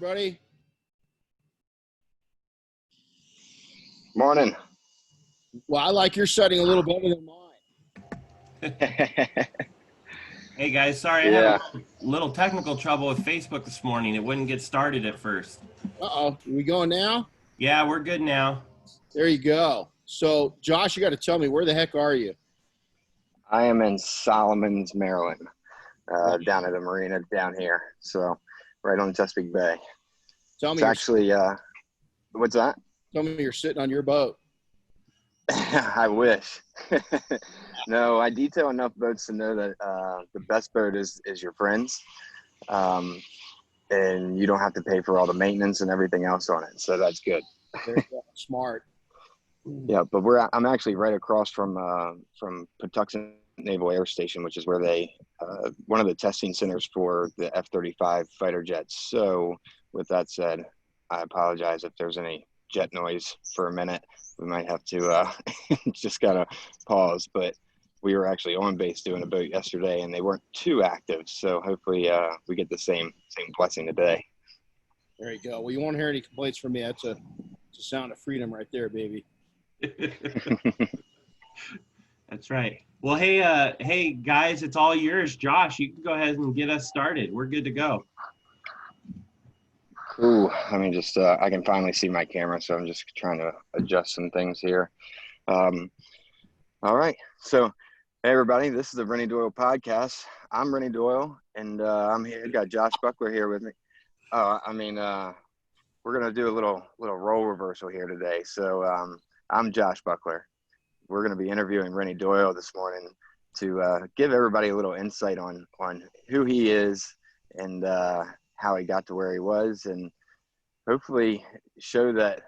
everybody. Morning. Well, I like your setting a little better than mine. Hey guys, sorry I had Yeah. a little technical trouble with Facebook this morning. It wouldn't get started at first. Uh-oh. We going now? Yeah, we're good now. There you go. So, Josh, you got to tell me, where the heck are you? I am in Solomons, Maryland, down at a marina down here. So right on Chesapeake Bay. Tell me. It's actually, what's that? Tell me you're sitting on your boat. I wish. No, I detail enough boats to know that the best boat is your friend's. And you don't have to pay for all the maintenance and everything else on it. So that's good. There you go. Smart. Yeah, but I'm actually right across from Patuxent Naval Air Station, which is where they one of the testing centers for the F-35 fighter jets. So with that said, I apologize if there's any jet noise for a minute. We might have to just gotta pause, but we were actually on base doing a boat yesterday and they weren't too active. So hopefully we get the same blessing today. There you go. Well, you won't hear any complaints from me. That's a sound of freedom right there, baby. That's right. Well, hey guys, it's all yours. Josh, you can go ahead and get us started. We're good to go. Ooh, let me just, I can finally see my camera, so I'm just trying to adjust some things here. All right. So, hey, everybody, this is the Renny Doyle podcast. I'm Renny Doyle, and I'm here. Got Josh Buckler here with me. We're going to do a little role reversal here today. So, I'm Josh Buckler. We're going to be interviewing Renny Doyle this morning to give everybody a little insight on who he is and how he got to where he was, and hopefully show that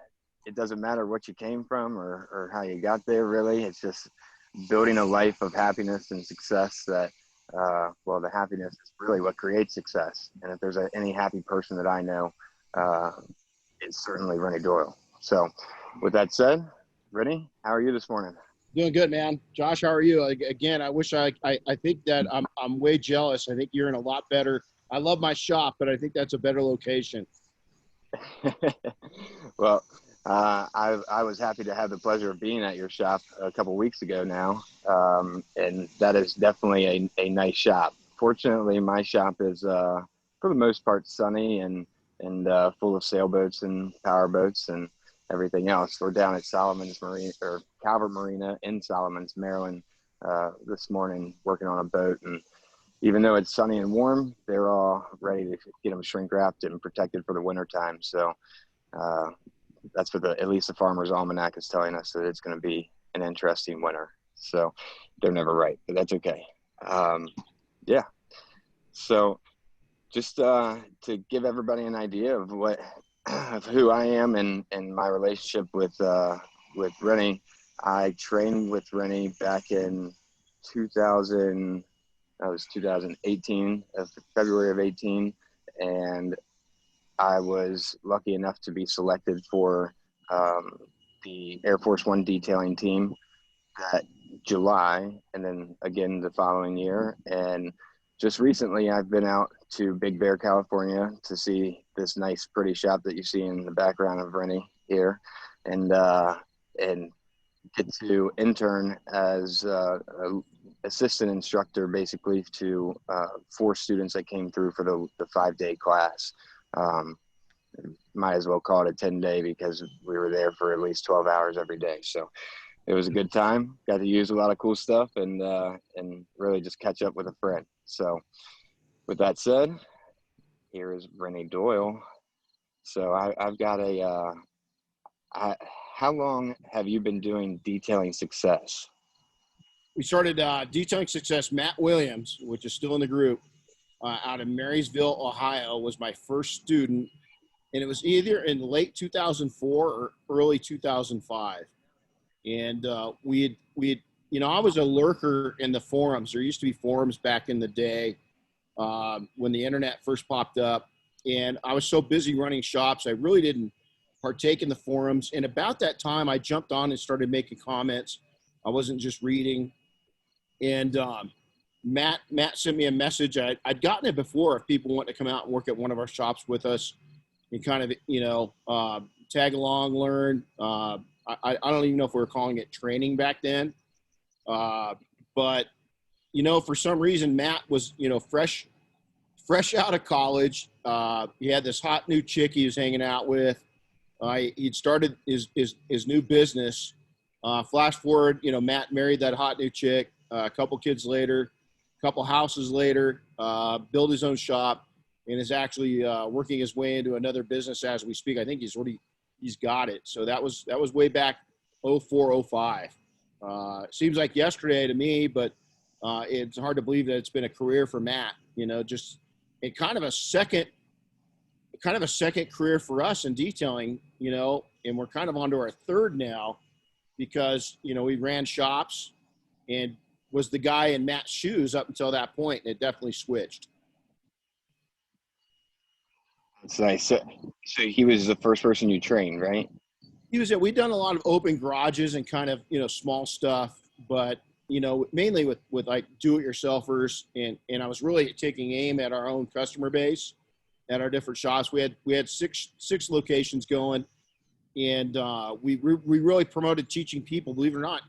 it doesn't matter what you came from or how you got there, really. It's just building a life of happiness and success that, the happiness is really what creates success. And if there's any happy person that I know, it's certainly Renny Doyle. So with that said, Renny, how are you this morning? Doing good, man. Josh, how are you? Again, I wish I think that I'm way jealous. I think you're in a lot better. I love my shop, but I think that's a better location. Well, I was happy to have the pleasure of being at your shop a couple of weeks ago now, and that is definitely a nice shop. Fortunately, my shop is for the most part sunny and full of sailboats and power boats and everything else. We're down at Solomons Marina or Calvert Marina in Solomons, Maryland, this morning working on a boat, and even though it's sunny and warm, they're all ready to get them shrink wrapped and protected for the winter time. So that's what at least the Farmer's Almanac is telling us, that it's going to be an interesting winter. So they're never right, but that's okay. Yeah. So just to give everybody an idea of who I am and my relationship with Renny, I trained with Renny back in 2018, February of 18, and I was lucky enough to be selected for the Air Force One detailing team that July, and then again the following year. And just recently I've been out to Big Bear, California to see this nice pretty shop that you see in the background of Renny here, and get to intern as a assistant instructor basically to 4 students that came through for the 5-day class. Might as well call it a 10-day because we were there for at least 12 hours every day. So it was a good time. Got to use a lot of cool stuff and really just catch up with a friend. So with that said, here is Renny Doyle. So I've got how long have you been doing detailing success? We started detailing success. Matt Williams, which is still in the group, out of Marysville, Ohio, was my first student, and it was either in late 2004 or early 2005. And we had, I was a lurker in the forums. There used to be forums back in the day when the internet first popped up, and I was so busy running shops, I really didn't partake in the forums. And about that time, I jumped on and started making comments. I wasn't just reading. And Matt sent me a message. I'd gotten it before if people want to come out and work at one of our shops with us. and kind of, tag along, learn. I don't even know if we were calling it training back then. But, for some reason, Matt was, fresh out of college. He had this hot new chick he was hanging out with. He'd started his new business. Flash forward, Matt married that hot new chick. A couple kids later, a couple houses later, built his own shop, and is actually working his way into another business as we speak. I think he's got it. So that was way back 04, 05. Seems like yesterday to me, but it's hard to believe that it's been a career for Matt. Just kind of a second career for us in detailing. And we're kind of onto our third now, because we ran shops and was the guy in Matt's shoes up until that point, and it definitely switched. That's nice. So he was the first person you trained, right? We'd done a lot of open garages and kind of, small stuff, but, mainly with like do-it-yourselfers. And I was really taking aim at our own customer base at our different shops. We had six locations going, and we really promoted teaching people, believe it or not,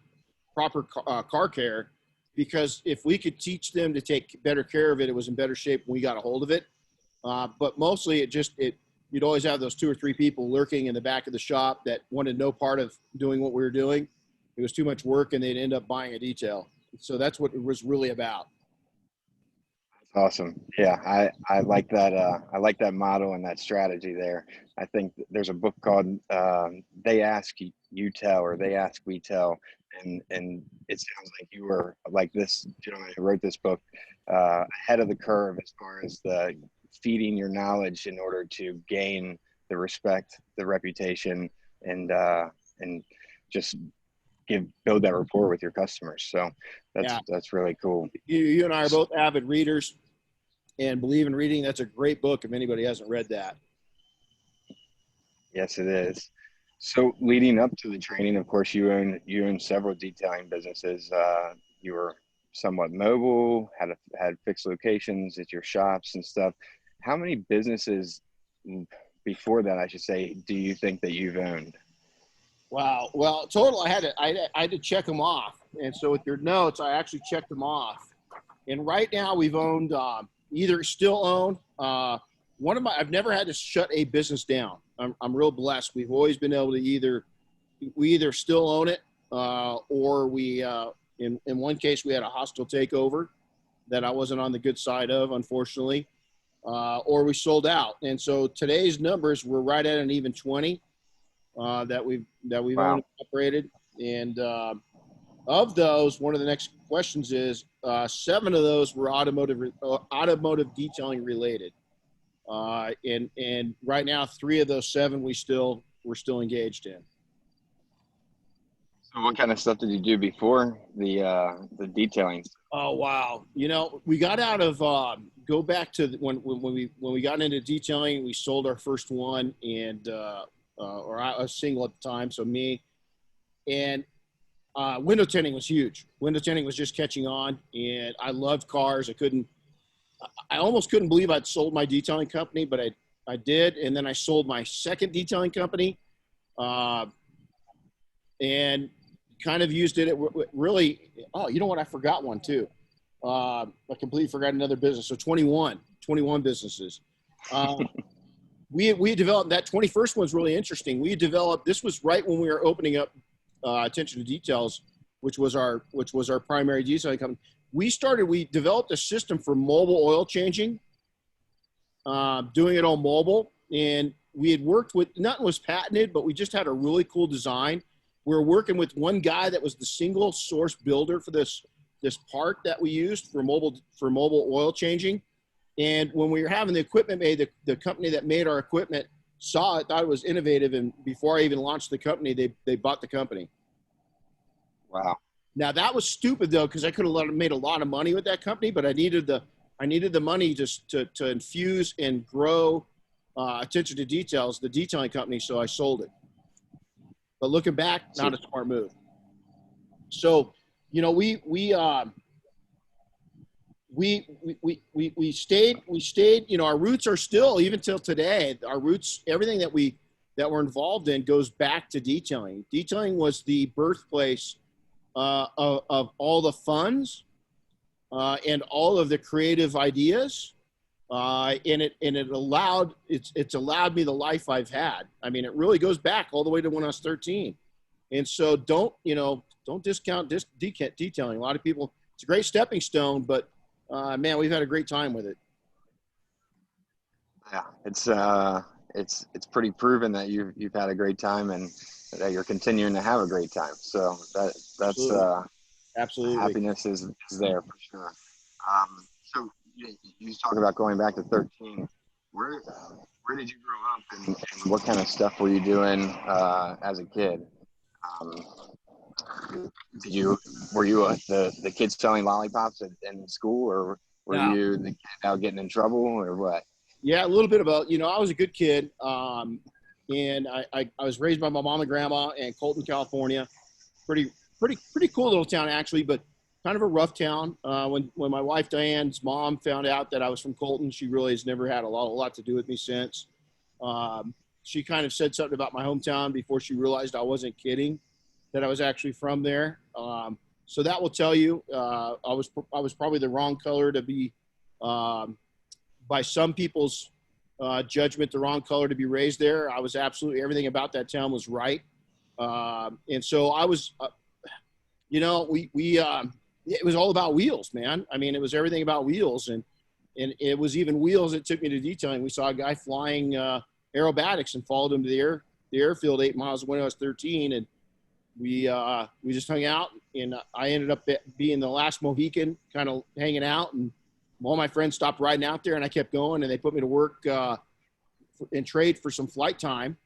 proper car care, because if we could teach them to take better care of it, it was in better shape when we got a hold of it. But mostly you'd always have those 2 or 3 people lurking in the back of the shop that wanted no part of doing what we were doing. It was too much work, and they'd end up buying a detail. So that's what it was really about. Awesome. Yeah, I like that. I like that model and that strategy there. I think there's a book called "They Ask You Tell" or "They Ask We Tell," and it sounds like you were like this gentleman who wrote this book ahead of the curve as far as the feeding your knowledge in order to gain the respect, the reputation, and just build that rapport with your customers. So that's really cool. You and I are both avid readers and believe in reading. That's a great book if anybody hasn't read that. Yes, it is. So leading up to the training, of course, you own several detailing businesses. You were somewhat mobile, had fixed locations at your shops and stuff. How many businesses before that, I should say, do you think that you've owned? Wow. Well, total, I had to check them off. And so with your notes, I actually checked them off. And right now we've owned, either still own, I've never had to shut a business down. I'm real blessed. We've always been able to we either still own it, or we, in one case we had a hostile takeover that I wasn't on the good side of, unfortunately, or we sold out. And so today's numbers, we're right at an even 20. That we've Wow. owned and operated. And of those, one of the next questions is 7 of those were automotive detailing related. And right now, 3 of those 7 we're still engaged in. So what kind of stuff did you do before the detailing? Oh, wow. We got out of, go back to when we got into detailing, we sold our first one, and, or I was single at the time. So me, and window tinting was huge. Window tinting was just catching on, and I loved cars. I almost couldn't believe I'd sold my detailing company, but I did. And then I sold my second detailing company, and kind of used it really. Oh, you know what? I forgot one too. I completely forgot another business. So 21 businesses. We had developed that 21st one's really interesting. This was right when we were opening up attention to details, which was our primary detailing company. We developed a system for mobile oil changing, doing it on mobile. And we had worked with, nothing was patented, but we just had a really cool design. We were working with one guy that was the single source builder for this part that we used for mobile oil changing. And when we were having the equipment made, the company that made our equipment saw it, thought it was innovative. And before I even launched the company, they bought the company. Wow. Now that was stupid though, because I could have made a lot of money with that company, but I needed the money just to infuse and grow attention to details, the detailing company. So I sold it. But looking back, not a smart move. So, we stayed, you know, our roots are still, even till today, our roots, everything that we're involved in goes back to detailing. Detailing was the birthplace of all the funds and all of the creative ideas. And it allowed, it's allowed me the life I've had. I mean, it really goes back all the way to when I was 13. And so don't discount detailing. A lot of people, it's a great stepping stone, but man, we've had a great time with it. Yeah, it's pretty proven that you've had a great time and that you're continuing to have a great time. So that's Absolutely. happiness is there for sure. So you talk about going back to 13. Where did you grow up, and what kind of stuff were you doing as a kid? Were you the kid selling lollipops in school, or were No. you the kid out getting in trouble, or what? Yeah, a little bit about, you know, I was a good kid. And I was raised by my mom and grandma in Colton, California. Pretty cool little town, actually, but kind of a rough town. When my wife Diane's mom found out that I was from Colton, she really has never had a lot to do with me since. She kind of said something about my hometown before she realized I wasn't kidding, that I was actually from there. So that will tell you, I was probably the wrong color to be, by some people's judgment, the wrong color to be raised there. I was absolutely, everything about that town was right. And so I was, you know, it was all about wheels, man. I mean, it was everything about wheels, and it was even wheels that took me to detailing. We saw a guy flying aerobatics and followed him to the airfield 8 miles away when I was 13. And we just hung out, and I ended up being the last Mohican, kind of hanging out, and all my friends stopped riding out there, and I kept going, and they put me to work in trade for some flight time.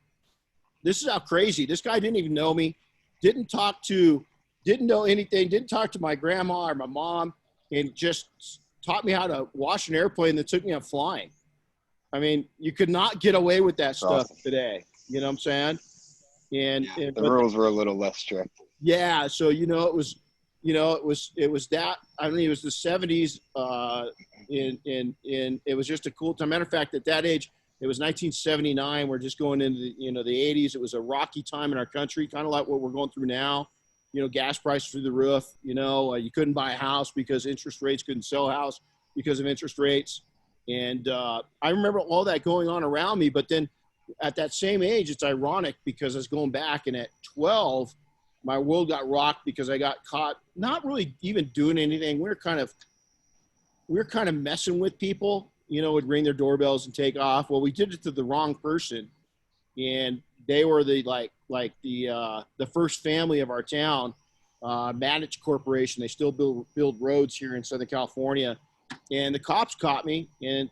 This is how crazy. This guy didn't even know me, didn't know anything, didn't talk to my grandma or my mom, and just taught me how to wash an airplane that took me up flying. I mean, you could not get away with that stuff today. You know what I'm saying? And the rules were a little less strict. Yeah. So, it was that, I mean, it was the 70s, and it was just a cool time. Matter of fact, at that age, it was 1979. We're just going into the 80s. It was a rocky time in our country, kind of like what we're going through now. Gas prices through the roof. You couldn't buy a house because interest rates, couldn't sell a house because of interest rates. And I remember all that going on around me. But then at that same age, it's ironic because I was going back, and at 12, my world got rocked because I got caught not really even doing anything. We were kind of messing with people, would ring their doorbells and take off. Well, we did it to the wrong person, and they were the first family of our town, Manage Corporation. They still build roads here in Southern California, and the cops caught me. And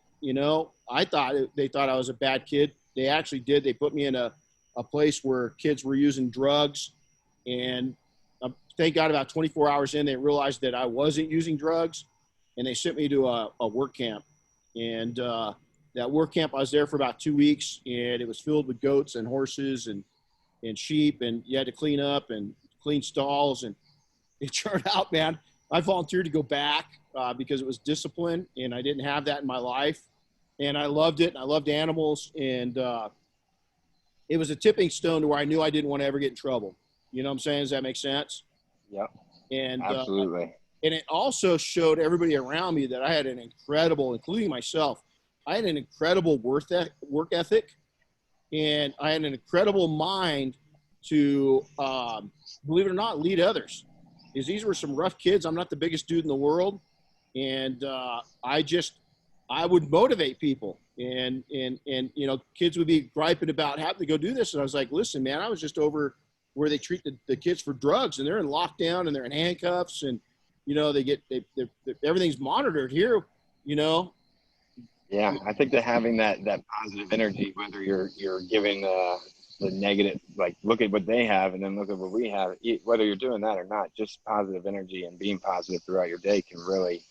I thought they thought I was a bad kid. They actually did. They put me in a place where kids were using drugs, and thank God about 24 hours in, they realized that I wasn't using drugs, and they sent me to a work camp. And that work camp, I was there for about 2 weeks, and it was filled with goats and horses and sheep, and you had to clean up and clean stalls. And it turned out, man, I volunteered to go back because it was discipline, and I didn't have that in my life. And I loved it, and I loved animals. And it was a tipping stone to where I knew I didn't want to ever get in trouble. You know what I'm saying? Does that make sense? Yep. And absolutely. And it also showed everybody around me that I had an incredible, including myself, I had an incredible work ethic, and I had an incredible mind to, believe it or not, lead others. Because these were some rough kids. I'm not the biggest dude in the world. And I would motivate people. And kids would be griping about having to go do this. And I was like, listen, man, I was just over where they treat the kids for drugs, and they're in lockdown, and they're in handcuffs, and everything's monitored here, Yeah, I think that having that positive energy, whether you're giving the negative, like look at what they have and then look at what we have, whether you're doing that or not, just positive energy and being positive throughout your day can really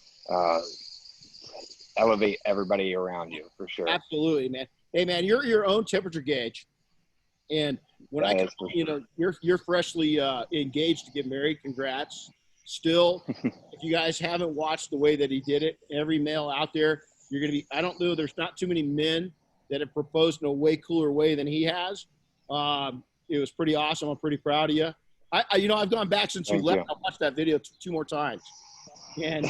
elevate everybody around you, for sure. Absolutely, man. Hey, man, you're your own temperature gauge. And when you're freshly engaged to get married, congrats. Still, if you guys haven't watched the way that he did it, every male out there, you're going to be, I don't know, there's not too many men that have proposed in a way cooler way than he has. It was pretty awesome. I'm pretty proud of you. I've gone back since you Thank left. you. I watched that video two more times. And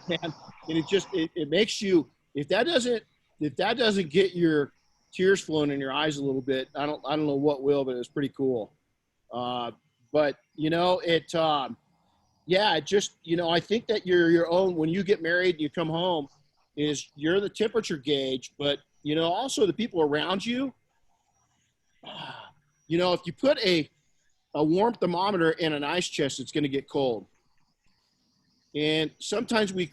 man, and it makes you, if that doesn't get your tears flowing in your eyes a little bit, I don't know what will, but it was pretty cool. But I think that you're your own, when you get married and you come home, is you're the temperature gauge, but also the people around you. If you put a warm thermometer in an ice chest, it's going to get cold. And sometimes we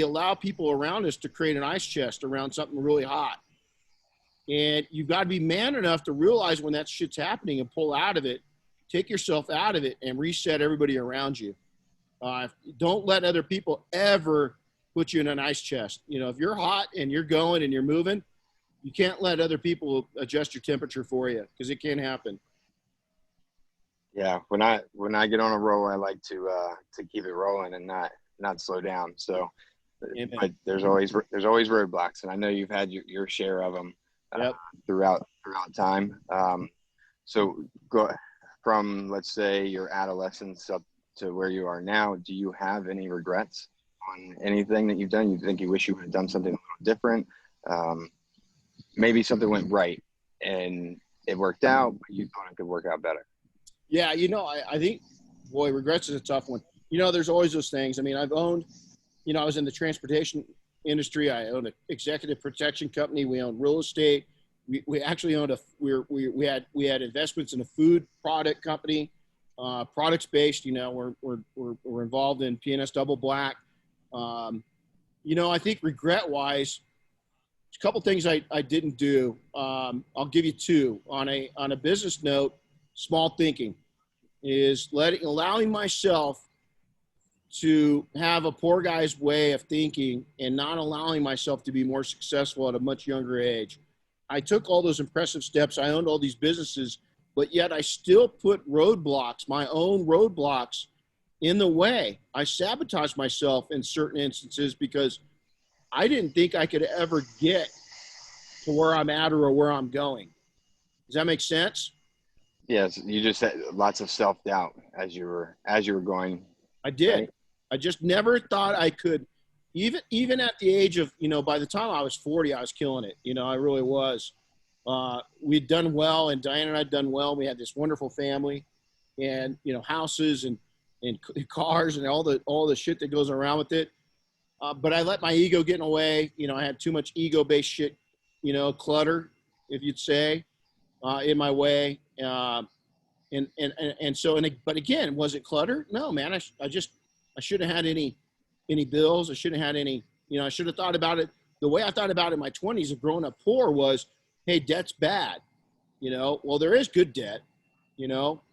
allow people around us to create an ice chest around something really hot. And you've got to be man enough to realize when that shit's happening and pull out of it, take yourself out of it and reset everybody around you. Don't let other people ever put you in an ice chest. If you're hot and you're going and you're moving, you can't let other people adjust your temperature for you, because it can't happen. Yeah, when I get on a roll, I like to keep it rolling and not slow down. So, but there's always roadblocks, and I know you've had your share of them throughout time. So go from, let's say, your adolescence up to where you are now. Do you have any regrets on anything that you've done? You think you wish you would have done something a little different? Maybe something went right and it worked out, but you thought it could work out better. Yeah, I think, boy, regrets is a tough one. There's always those things. I mean, I've owned, I was in the transportation industry. I owned an executive protection company. We owned real estate. We actually owned we had investments in a food product company, products based. We're involved in P&S Double Black. I think regret wise, a couple things I didn't do. I'll give you two. On a business note, small thinking is allowing myself to have a poor guy's way of thinking and not allowing myself to be more successful at a much younger age. I took all those impressive steps. I owned all these businesses, but yet I still put roadblocks, my own roadblocks, in the way. I sabotaged myself in certain instances because I didn't think I could ever get to where I'm at or where I'm going. Does that make sense? Yes, you just had lots of self-doubt as you were going. I did. Right? I just never thought I could, even at the age of, by the time I was 40, I was killing it. I really was. We'd done well, and Diane and I had done well. We had this wonderful family and, houses and cars and all the shit that goes around with it. But I let my ego get in the way. I had too much ego-based shit, clutter, if you'd say, in my way. But again, was it clutter? No, man. I shouldn't have had any bills. I shouldn't have had any, I should have thought about it. The way I thought about it in my 20s of growing up poor was, hey, debt's bad. Well, there is good debt.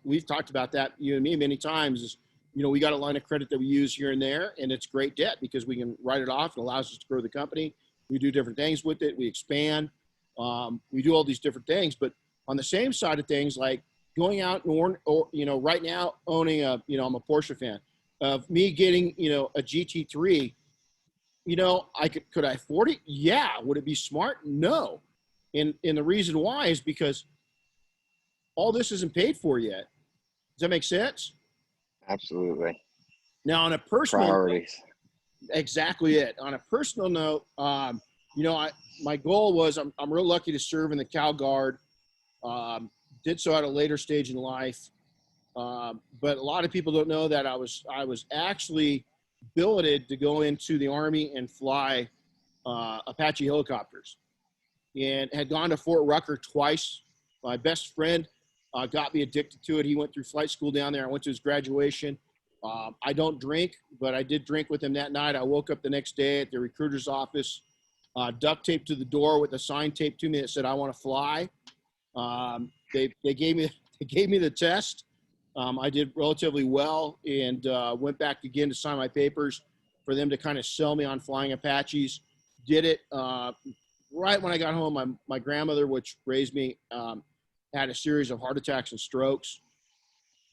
We've talked about that, you and me, many times. Is, we got a line of credit that we use here and there, and it's great debt because we can write it off. It allows us to grow the company. We do different things with it. We expand. We do all these different things. But on the same side of things, like going out and, right now owning I'm a Porsche fan. Of me getting, a GT3, could I afford it? Yeah. Would it be smart? No. And the reason why is because all this isn't paid for yet. Does that make sense? Absolutely. Now, on a personal priorities. Exactly it. On a personal note, my goal was I'm real lucky to serve in the Cal Guard. Did so at a later stage in life. But a lot of people don't know that I was actually billeted to go into the Army and fly Apache helicopters, and had gone to Fort Rucker twice. My best friend got me addicted to it. He went through flight school down there. I went to his graduation. I don't drink, but I did drink with him that night. I woke up the next day at the recruiter's office, duct taped to the door with a sign taped to me that said, "I want to fly." They gave me the test. I did relatively well, and went back again to sign my papers for them to kind of sell me on flying Apaches. Did it right when I got home. My grandmother, which raised me, had a series of heart attacks and strokes.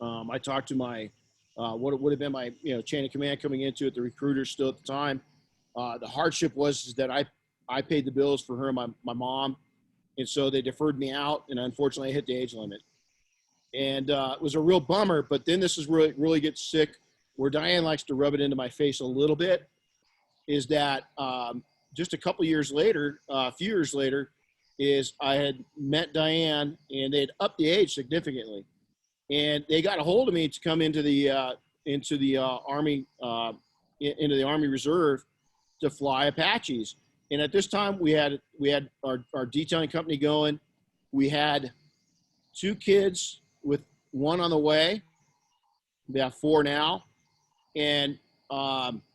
I talked to my what would have been my, chain of command coming into it, the recruiter still at the time. The hardship was that I paid the bills for her and my mom. And so they deferred me out, and unfortunately I hit the age limit. And it was a real bummer, but then this is really, really gets sick, where Diane likes to rub it into my face a little bit, is that just a few years later, is I had met Diane, and they'd upped the age significantly. And they got a hold of me to come into the Army, into the Army Reserve to fly Apaches. And at this time, we had our detailing company going. We had 2 kids with 1 on the way. We have 4 now. And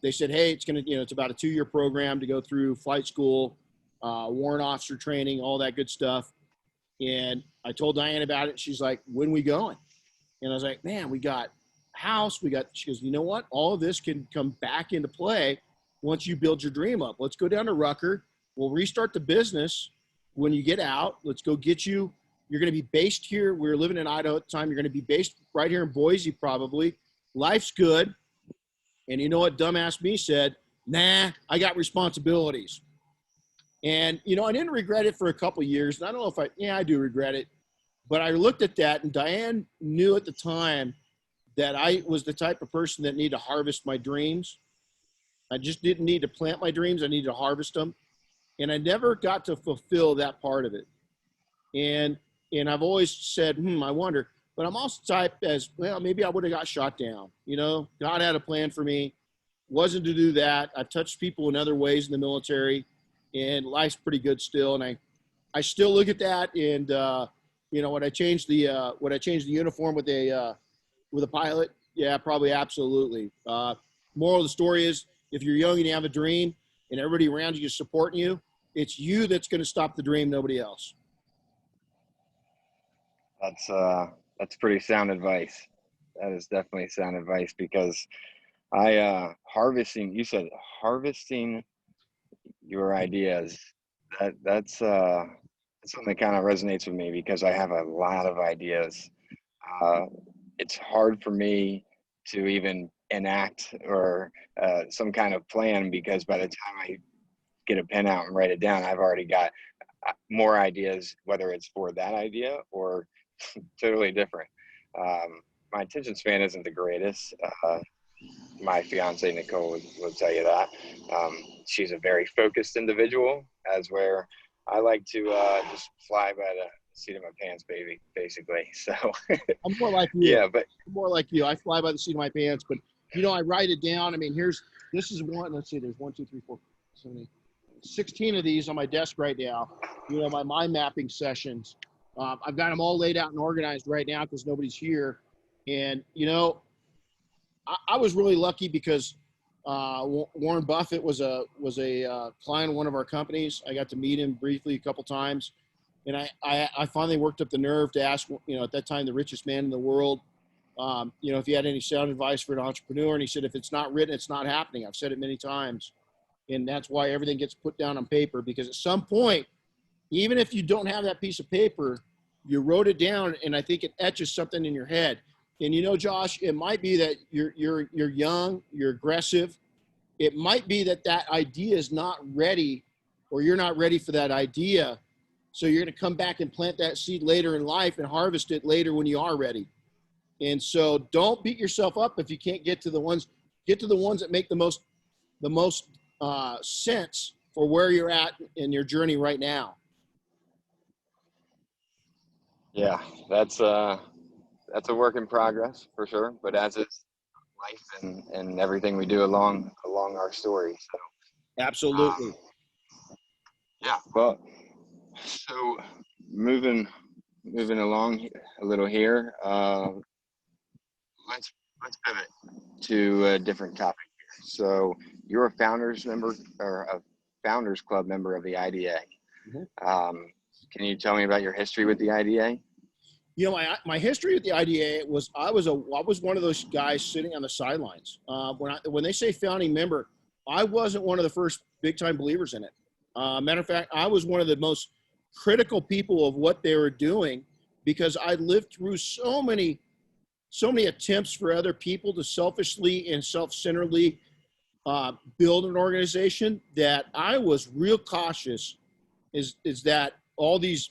they said, hey, it's about a 2-year program to go through flight school, warrant officer training, all that good stuff. And I told Diane about it. She's like, when we going? And I was like, man, we got a house. She goes, you know what? All of this can come back into play once you build your dream up. Let's go down to Rucker. We'll restart the business when you get out. Let's go get you. You're going to be based here. We were living in Idaho at the time. You're going to be based right here in Boise, probably. Life's good. And you know what dumbass me said? Nah, I got responsibilities. And, I didn't regret it for a couple of years. And I don't know if I do regret it. But I looked at that, and Diane knew at the time that I was the type of person that needed to harvest my dreams. I just didn't need to plant my dreams. I needed to harvest them. And I never got to fulfill that part of it. And I've always said, I wonder. But I'm also type as, well, maybe I would have got shot down. God had a plan for me. Wasn't to do that. I've touched people in other ways in the military, and life's pretty good still. And I still look at that, and would I change the uniform with a pilot? Yeah, probably, absolutely. Moral of the story is, if you're young and you have a dream and everybody around you is supporting you, it's you that's going to stop the dream, nobody else. That's pretty sound advice. That is definitely sound advice, because harvesting your ideas, that's something that kind of resonates with me, because I have a lot of ideas. It's hard for me to even enact or some kind of plan, because by the time I get a pen out and write it down, I've already got more ideas, whether it's for that idea or totally different. My attention span isn't the greatest. My fiance Nicole would tell you that. She's a very focused individual, as where I like to just fly by the seat of my pants, baby, basically. So I'm more like you. Yeah, but I'm more like you. I fly by the seat of my pants, but I write it down. I mean, this is one. Let's see. There's 1, 2, 3, 4, 7, 16 of these on my desk right now. My mind mapping sessions. I've got them all laid out and organized right now because nobody's here. And I was really lucky because Warren Buffett was a client of one of our companies. I got to meet him briefly a couple times, and I finally worked up the nerve to ask, at that time, the richest man in the world, if he had any sound advice for an entrepreneur. And he said, if it's not written, it's not happening. I've said it many times, and that's why everything gets put down on paper, because at some point, even if you don't have that piece of paper, you wrote it down, and I think it etches something in your head. And Josh, it might be that you're young, you're aggressive. It might be that idea is not ready, or you're not ready for that idea. So you're going to come back and plant that seed later in life and harvest it later when you are ready. And so don't beat yourself up if you can't get to the ones that make the most sense for where you're at in your journey right now. Yeah, that's a work in progress for sure, but as is life and everything we do along our story. So Absolutely. Yeah. Well, so moving along a little here, let's pivot to a different topic here. So you're a founders member, or a founders club member of the IDA. Mm-hmm. Can you tell me about your history with the IDA? My history with the IDA was I was one of those guys sitting on the sidelines. When they say founding member, I wasn't one of the first big time believers in it. Matter of fact, I was one of the most critical people of what they were doing, because I lived through so many so many attempts for other people to selfishly and self-centeredly build an organization that I was real cautious is that all these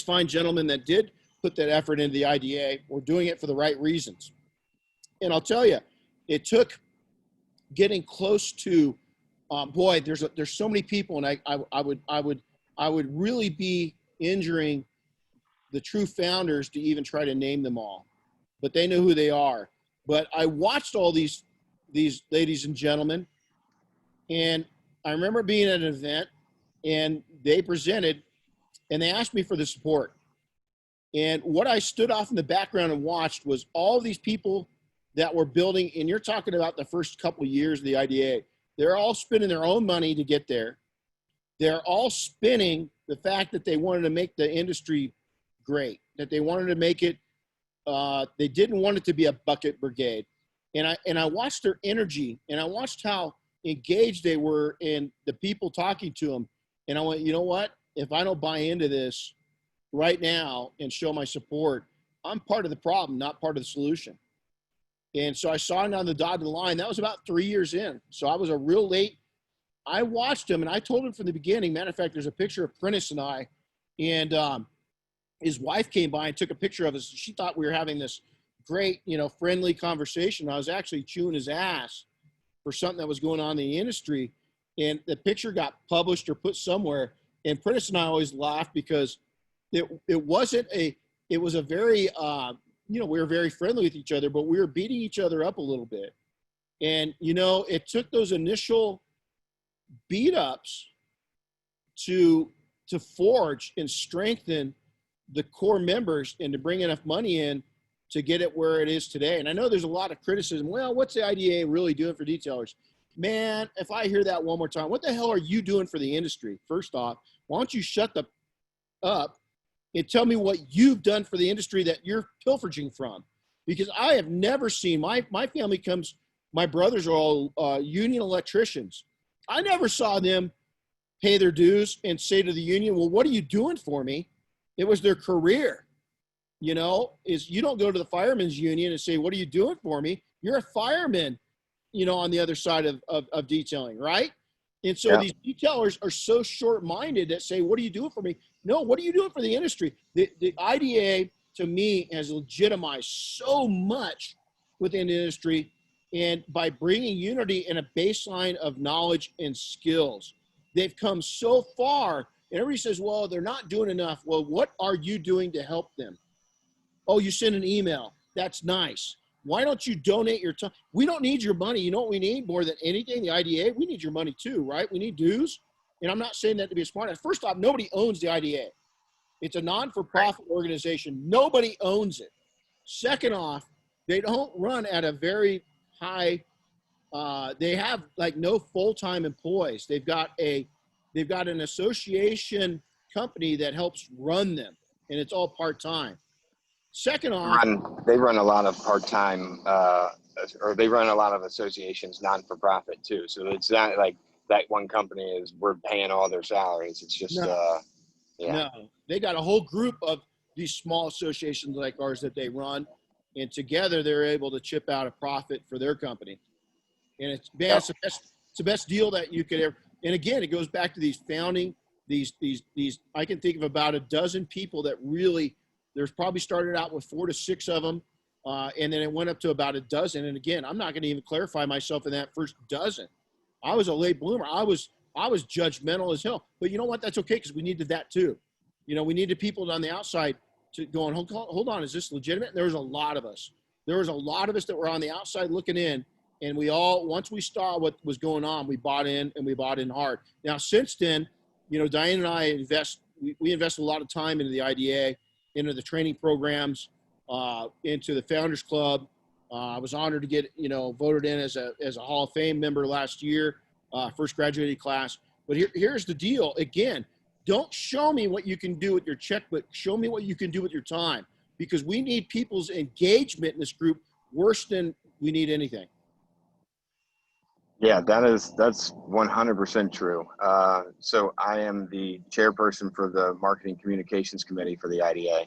fine gentlemen that did put that effort into the IDA were doing it for the right reasons. And I'll tell you, it took getting close to, boy, there's so many people, and I would really be injuring the true founders to even try to name them all, but they know who they are. But I watched all these ladies and gentlemen, and I remember being at an event, and they presented, and they asked me for the support. And what I stood off in the background and watched was all these people that were building, and you're talking about the first couple of years of the IDA. They're all spending their own money to get there. They're all spinning the fact that they wanted to make the industry great, that they wanted to make it, they didn't want it to be a bucket brigade. And I watched their energy, and I watched how engaged they were in the people talking to them. And I went, you know what? If I don't buy into this right now and show my support, I'm part of the problem, not part of the solution. And so I saw it on the dotted line. That was about 3 years in. So I was a real late. I watched him, and I told him from the beginning. Matter of fact, there's a picture of Prentice and I, and his wife came by and took a picture of us. She thought we were having this great, friendly conversation. I was actually chewing his ass for something that was going on in the industry. And the picture got published or put somewhere. And Prentice and I always laughed because it was a very, we were very friendly with each other, but we were beating each other up a little bit. And, it took those initial beat ups to forge and strengthen the core members and to bring enough money in to get it where it is today. And I know there's a lot of criticism. Well, what's the IDA really doing for detailers? Man, if I hear that one more time, what the hell are you doing for the industry? First off, why don't you shut up and tell me what you've done for the industry that you're pilfering from? Because I have never seen, my family comes, my brothers are all union electricians. I never saw them pay their dues and say to the union, well, what are you doing for me? It was their career. You don't go to the firemen's union and say, what are you doing for me? You're a fireman, on the other side of detailing, right? And so these detailers are so short-minded that say, what are you doing for me? No, what are you doing for the industry? The IDA, to me, has legitimized so much within the industry, and by bringing unity and a baseline of knowledge and skills, they've come so far. And everybody says, well, they're not doing enough. Well, what are you doing to help them? Oh, you send an email. That's nice. Why don't you donate your time? We don't need your money. You know what we need more than anything? The IDA, we need your money too, right? We need dues. And I'm not saying that to be a smart ass. First off, nobody owns the IDA. It's a non-for-profit organization. Nobody owns it. Second off, they don't run at a very high, they have like no full-time employees. They've got an association company that helps run them, and it's all part-time. Second off, they run a lot of part-time, or they run a lot of associations non-for-profit too. So it's not like that one company is we're paying all their salaries. It's just no, they got a whole group of these small associations like ours that they run, and together they're able to chip out a profit for their company. And it's the best deal that you could ever. And again, it goes back to these founding these. I can think of about a dozen people that really. There's probably started out with 4 to 6 of them, and then it went up to about a dozen. And again, I'm not going to even clarify myself in that first dozen. I was a late bloomer. I was judgmental as hell. But you know what? That's okay, because we needed that too. We needed people on the outside to go and hold on, is this legitimate? And there was a lot of us. There was a lot of us that were on the outside looking in, and we all, once we saw what was going on, we bought in, and we bought in hard. Now, since then, Diane and I we invest a lot of time into the IDA, into the training programs, into the Founders Club. I was honored to get, voted in as a Hall of Fame member last year, first graduated class. But here's the deal. Again, don't show me what you can do with your checkbook. Show me what you can do with your time, because we need people's engagement in this group worse than we need anything. Yeah, that's 100% true. So I am the chairperson for the Marketing Communications Committee for the IDA.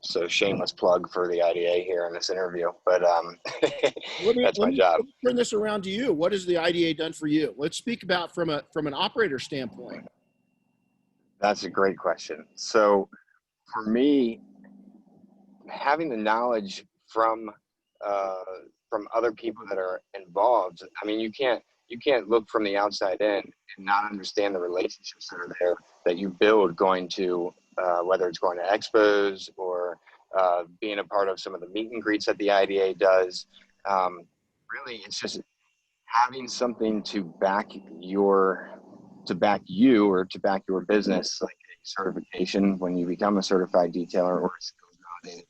So shameless plug for the IDA here in this interview, but that's Let my me job. turn this around to you. What has the IDA done for you? Let's speak about from an operator standpoint. That's a great question. So for me, having the knowledge from other people that are involved, I mean, you can't look from the outside in and not understand the relationships that are there that you build going to whether it's going to expos or being a part of some of the meet and greets that the IDA does. Really, it's just having something to back you or to back your business, like a certification when you become a certified detailer or a skills validated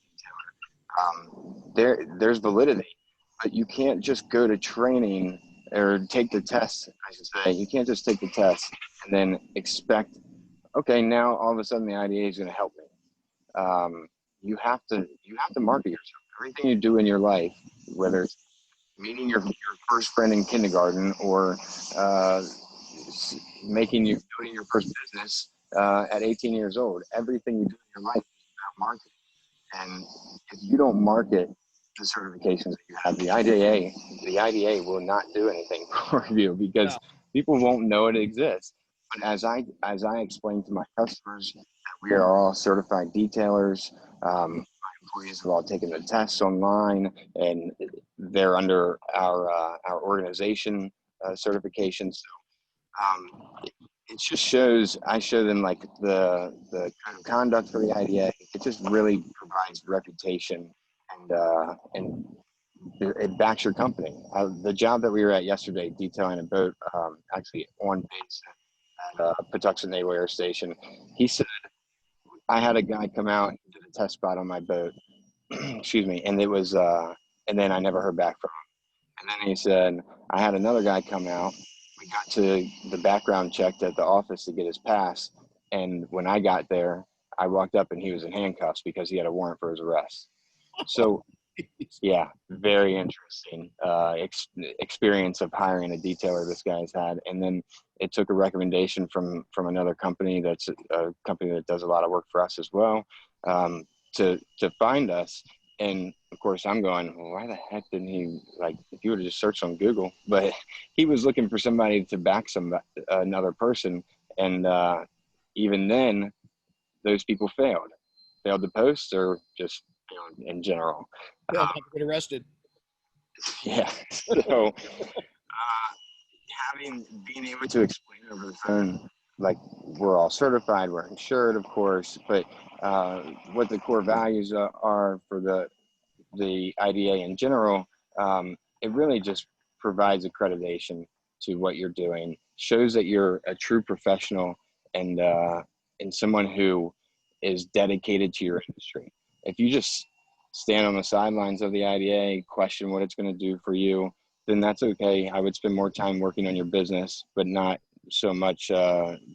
detailer. There's validity, but you can't just go to training or take the test, I should say. You can't just take the test and then expect, okay, now all of a sudden the IDA is going to help me. You have to market yourself. Everything you do in your life, whether it's meeting your first friend in kindergarten or building your first business at 18 years old, everything you do in your life is about marketing. And if you don't market the certifications that you have, the IDA will not do anything for you because people won't know it exists. But as I explain to my customers that we are all certified detailers, my employees have all taken the tests online, and they're under our organization certifications. So it just shows. I show them like the code of conduct for the IDA. It just really provides reputation and it backs your company. The job that we were at yesterday, detailing a boat, actually on base at Patuxent Naval Air Station, he said, I had a guy come out and did a test spot on my boat, excuse me, and it was, and then I never heard back from him. And then he said, I had another guy come out. We got to the background check at the office to get his pass. And when I got there, I walked up and he was in handcuffs because he had a warrant for his arrest. So yeah, very interesting experience of hiring a detailer this guy's had. And then it took a recommendation from another company that's a company that does a lot of work for us as well, to find us. And of course I'm going, well, why the heck didn't he, like, if you would have just searched on Google, but he was looking for somebody to back another person. And even then those people failed to post or just in general. Get arrested. Yeah. So being able to explain over the phone, like, we're all certified, we're insured, of course, but what the core values are for the IDA in general, it really just provides accreditation to what you're doing, shows that you're a true professional and someone who is dedicated to your industry. If you just stand on the sidelines of the IDA, question what it's going to do for you, then that's okay. I would spend more time working on your business, but not so much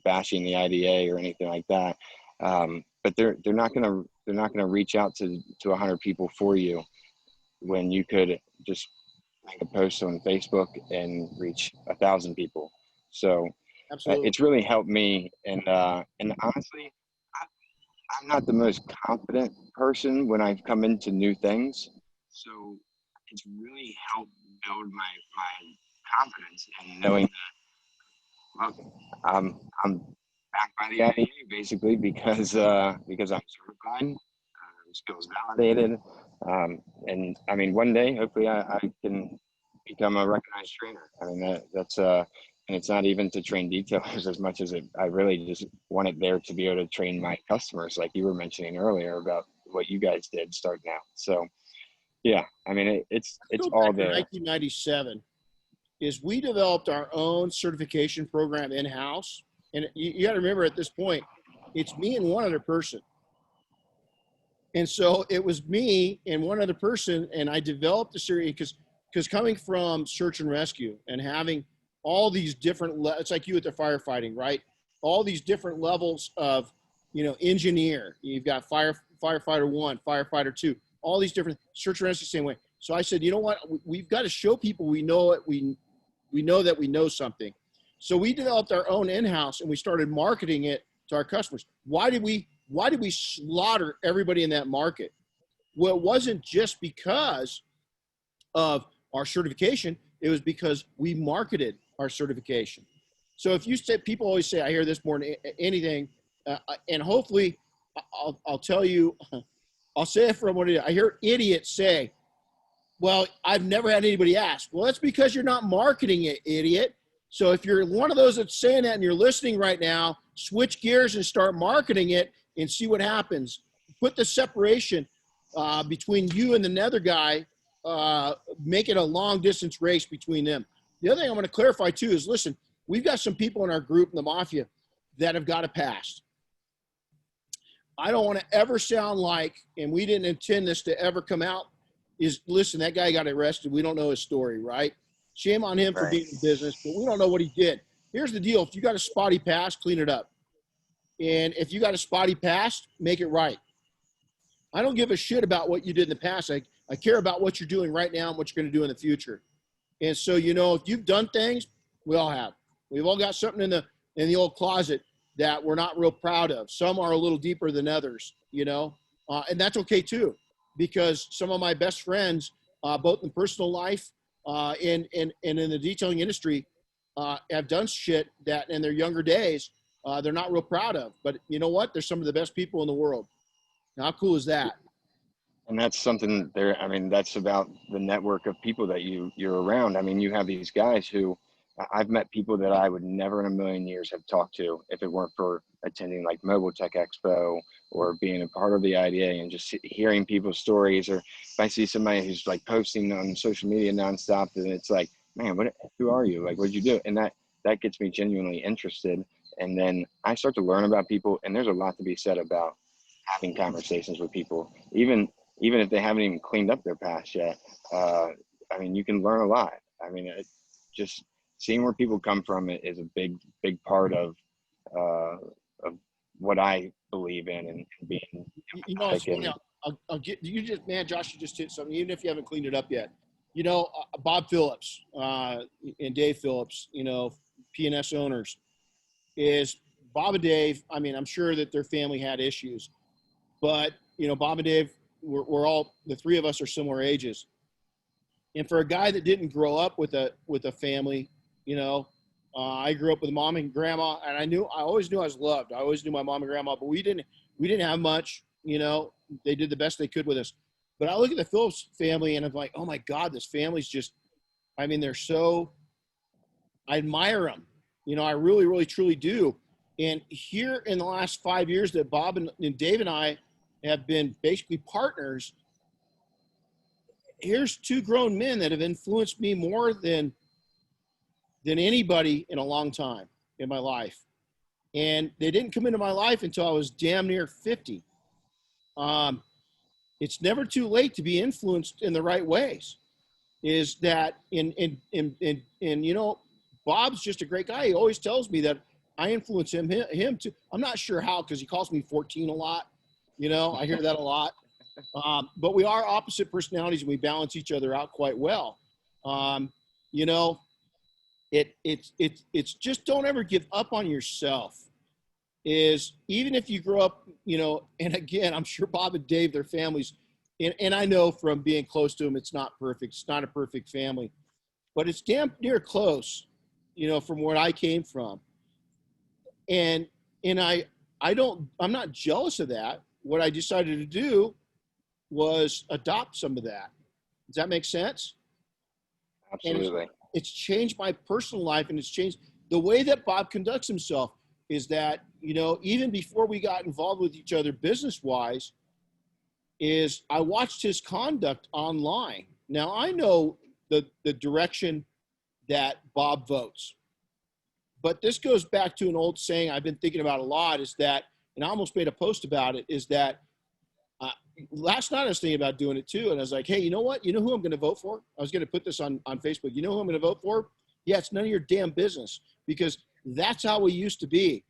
bashing the IDA or anything like that. But they're not going to reach out to 100 people for you when you could just make a post on Facebook and reach 1,000 people. So it's really helped me. And honestly, I'm not the most confident person when I've come into new things. So it's really helped build my confidence and knowing that, look, I'm backed by the IDA basically because I'm certified, skills validated. And I mean, one day, hopefully I can become a recognized trainer. I mean, that's and it's not even to train detailers as much as I really just want it there to be able to train my customers, like you were mentioning earlier about what you guys did starting out. So yeah, I mean, it's all there. 1997 is we developed our own certification program in-house. And you got to remember at this point, it's me and one other person. And so it was me and one other person, and I developed the series because coming from search and rescue and having all these different, it's like you at the firefighting, right? All these different levels of, engineer. You've got firefighter 1, firefighter 2, all these different search and rescue same way. So I said, you know what? We've got to show people we know it. We know that we know something. So we developed our own in-house and we started marketing it to our customers. Why did we why did we slaughter everybody in that market? Well, it wasn't just because of our certification. It was because we marketed our certification. So if you say, people always say, I hear this more than anything, and hopefully I'll tell you, I'll say it from what it is. I hear idiots say, well, I've never had anybody ask. Well, that's because you're not marketing it, idiot. So if you're one of those that's saying that and you're listening right now, switch gears and start marketing it and see what happens. Put the separation between you and the other guy, make it a long distance race between them. The other thing I'm going to clarify too is, listen, we've got some people in our group in the Mafia that have got a past. I don't want to ever sound like, and we didn't intend this to ever come out, is, listen, that guy got arrested. We don't know his story, right? Shame on him for being in business, but we don't know what he did. Here's the deal. If you got a spotty past, clean it up. And if you got a spotty past, make it right. I don't give a shit about what you did in the past. I care about what you're doing right now and what you're going to do in the future. And so, you know, if you've done things, we all have. We've all got something in the old closet that we're not real proud of. Some are a little deeper than others, you know, and that's okay too, because some of my best friends, both in personal life and in the detailing industry, have done shit that in their younger days, they're not real proud of. But you know what? They're some of the best people in the world. How cool is that? And that's something there. I mean, that's about the network of people that you're around. I mean, you have these guys who, I've met people that I would never in a million years have talked to if it weren't for attending like Mobile Tech Expo or being a part of the IDA and just hearing people's stories. Or if I see somebody who's like posting on social media nonstop, and it's like, man, who are you? Like, what'd you do? And that gets me genuinely interested. And then I start to learn about people, and there's a lot to be said about having conversations with people, even if they haven't even cleaned up their past yet. I mean, you can learn a lot. I mean, just seeing where people come from is a big part of what I believe in, and being. You know, it's funny. I'll get you just, man, Josh, you just hit something, even if you haven't cleaned it up yet. You know, Bob Phillips and Dave Phillips, you know, P&S owners, is Bob and Dave. I mean, I'm sure that their family had issues, but you know, Bob and Dave, we're all, the three of us are similar ages. And for a guy that didn't grow up with a family, you know, I grew up with mom and grandma, and I always knew I was loved. I always knew my mom and grandma, but we didn't have much, you know. They did the best they could with us. But I look at the Phillips family and I'm like, oh my God, this family's just, I mean, they're so, I admire them. You know, I really, really, truly do. And here in the last 5 years that Bob and Dave and I have been basically partners, here's two grown men that have influenced me more than anybody in a long time in my life. And they didn't come into my life until I was damn near 50. It's never too late to be influenced in the right ways. Is that in you know, Bob's just a great guy. He always tells me that I influence him too. I'm not sure how, because he calls me 14 a lot. You know, I hear that a lot. But we are opposite personalities, and we balance each other out quite well. You know, it's just, don't ever give up on yourself. Is even if you grow up, you know, and again, I'm sure Bob and Dave, their families, and I know from being close to them, it's not perfect. It's not a perfect family, but it's damn near close, you know, from where I came from. And I'm not jealous of that. What I decided to do was adopt some of that. Does that make sense? Absolutely. And it's changed my personal life, and it's changed the way that Bob conducts himself. Is that, you know, even before we got involved with each other business-wise, is I watched his conduct online. Now, I know the direction that Bob votes. But this goes back to an old saying I've been thinking about a lot, is that, and I almost made a post about it, is that last night I was thinking about doing it too. And I was like, hey, you know what? You know who I'm going to vote for? I was going to put this on Facebook. You know who I'm going to vote for? Yeah, it's none of your damn business, because that's how we used to be.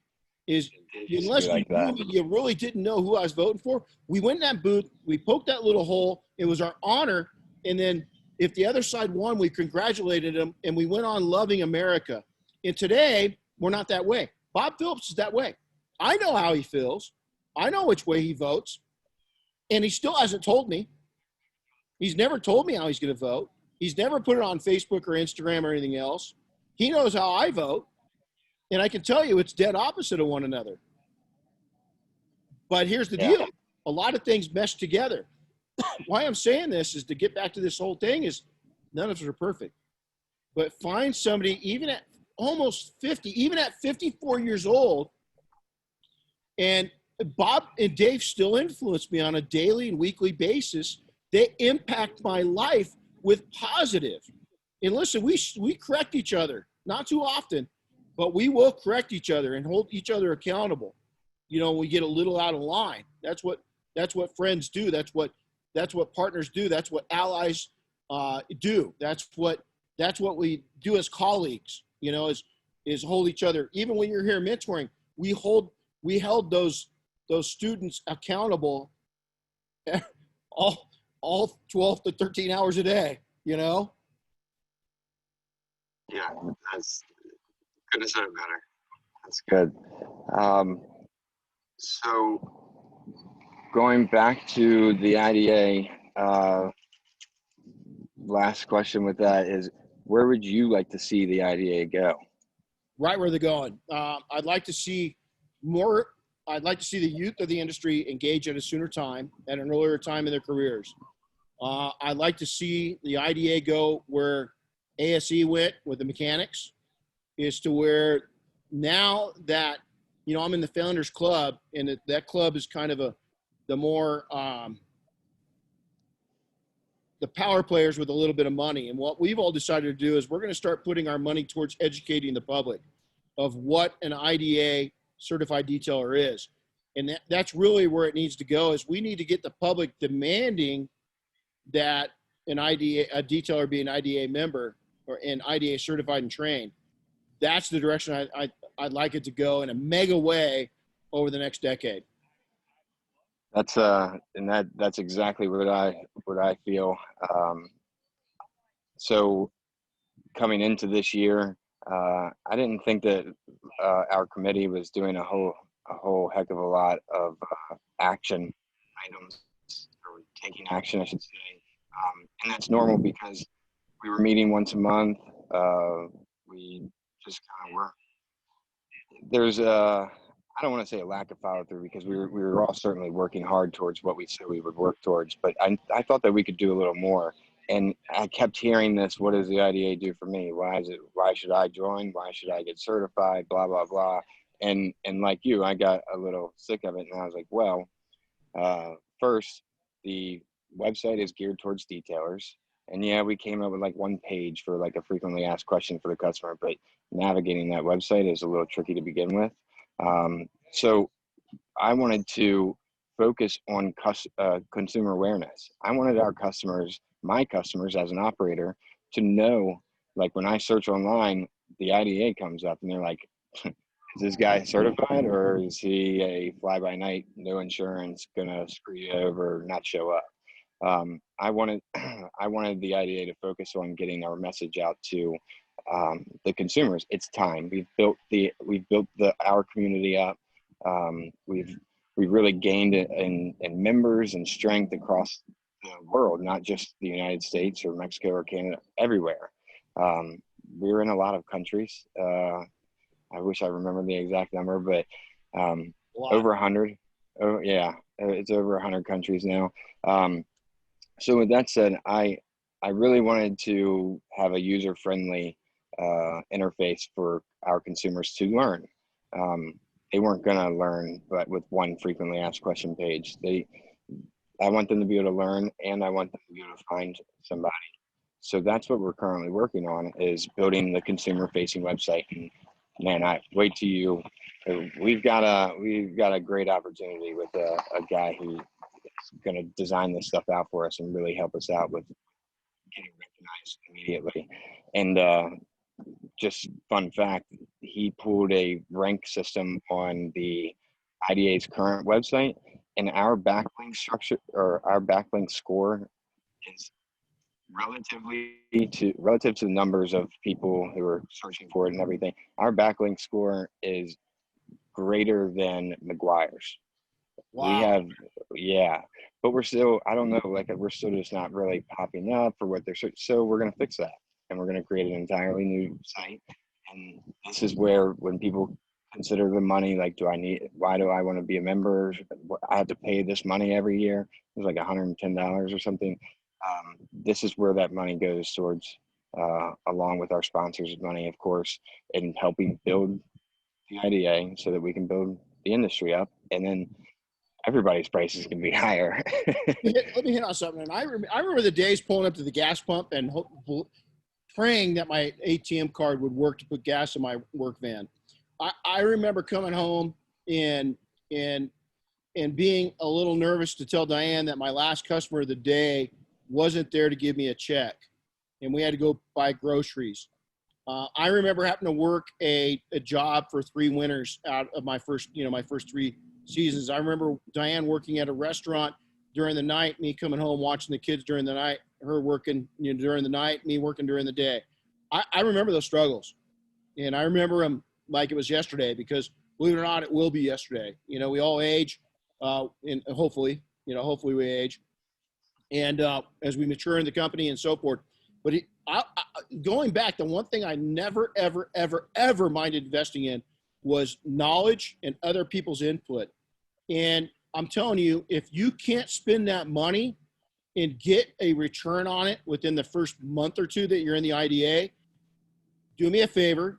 Is unless you knew me, you really didn't know who I was voting for. We went in that booth, we poked that little hole. It was our honor. And then if the other side won, we congratulated them, and we went on loving America. And today, we're not that way. Bob Phillips is that way. I know how he feels. I know which way he votes, and he still hasn't told me. He's never told me how he's going to vote. He's never put it on Facebook or Instagram or anything else. He knows how I vote, and I can tell you it's dead opposite of one another. But here's the deal. A lot of things mesh together. Why I'm saying this is to get back to this whole thing is none of us are perfect. But find somebody, even at almost 50, even at 54 years old, and Bob and Dave still influence me on a daily and weekly basis. They impact my life with positive. And listen, we correct each other, not too often, but we will correct each other and hold each other accountable. You know, we get a little out of line. That's what friends do. That's what partners do. That's what allies do. That's what we do as colleagues, you know, is hold each other. Even when you're here mentoring, we held those students accountable all 12 to 13 hours a day, you know? Yeah, that's couldn't have said it better. That's good. So going back to the IDA, last question with that is, where would you like to see the IDA go? Right where they're going. I'd like to see the youth of the industry engage at a sooner time, at an earlier time in their careers. I'd like to see the IDA go where ASE went with the mechanics, is to where now that, you know, I'm in the Founders Club, and that club is kind of the more the power players with a little bit of money. And what we've all decided to do is we're going to start putting our money towards educating the public of what an IDA certified detailer is. And that's really where it needs to go, is we need to get the public demanding that a detailer be an IDA member or an IDA certified and trained. That's the direction I'd like it to go in a mega way over the next decade. That's that's exactly what I feel. So coming into this year, I didn't think that our committee was doing a whole heck of a lot of action items, or taking action, I should say. And that's normal because we were meeting once a month. We just kind of were. There's I don't want to say a lack of follow through, because we were all certainly working hard towards what we said we would work towards, but I thought that we could do a little more. And I kept hearing this: what does the IDA do for me? Why should I join? Why should I get certified? Blah blah blah. And like you, I got a little sick of it, and I was like, well, first, the website is geared towards detailers. And yeah, we came up with like one page for like a frequently asked question for the customer, but navigating that website is a little tricky to begin with. So I wanted to focus on consumer awareness. I wanted our customers, my customers as an operator, to know, like when I search online, the IDA comes up and they're like, is this guy certified, or is he a fly-by-night, no insurance, gonna screw you over, not show up? I wanted the IDA to focus on getting our message out to the consumers. It's time. We've built our community up. We've really gained in members and strength across the world, not just the United States or Mexico or Canada, everywhere. We're in a lot of countries. I wish I remember the exact number, but over 100. Oh yeah, it's over 100 countries now. So with that said, I really wanted to have a user-friendly interface for our consumers to learn. They weren't going to learn, but with one frequently asked question page. I want them to be able to learn, and I want them to be able to find somebody. So that's what we're currently working on, is building the consumer-facing website. And man, I wait till you. We've got a great opportunity with a guy who is going to design this stuff out for us and really help us out with getting recognized immediately. And just fun fact, he pulled a rank system on the IDA's current website, and our backlink structure, or our backlink score, is relative to the numbers of people who are searching for it and everything. Our backlink score is greater than McGuire's. We Wow. have, yeah, but we're still, I don't know, like we're still just not really popping up for what they're, so we're going to fix that, and we're going to create an entirely new site. And this is where, when people consider the money, like, why do I want to be a member? I have to pay this money every year. It was like $110 or something. This is where that money goes towards, along with our sponsors' money, of course, and helping build the IDA so that we can build the industry up. And then everybody's prices can be higher. Let me hit on something. And I remember the days pulling up to the gas pump and praying that my ATM card would work to put gas in my work van. I remember coming home and being a little nervous to tell Diane that my last customer of the day wasn't there to give me a check, and we had to go buy groceries. I remember having to work a job for 3 winters out of my first 3 seasons. I remember Diane working at a restaurant during the night, me coming home watching the kids during the night, her working during the night, me working during the day. I remember those struggles, and I remember them like it was yesterday, because believe it or not, it will be yesterday. We all age, and hopefully we age, and as we mature in the company and so forth. But going back, the one thing I never, ever, ever, ever minded investing in was knowledge and other people's input. And I'm telling you, if you can't spend that money and get a return on it within the first month or 2 that you're in the IDA, do me a favor,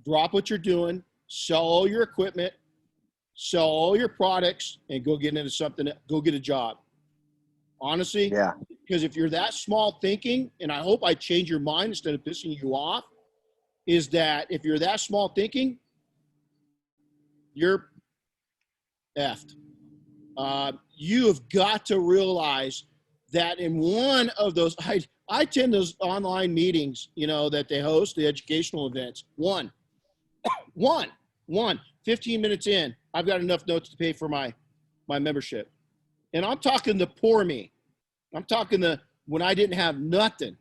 drop what you're doing, sell all your equipment, sell all your products, and go get into something, go get a job. Honestly, Yeah. Because if you're that small thinking, and I hope I change your mind instead of pissing you off, is that if you're that small thinking, you're effed. You have got to realize that in one of those, I attend those online meetings, that they host, the educational events. One, 15 minutes in, I've got enough notes to pay for my membership. And I'm talking the poor me. I'm talking when I didn't have nothing.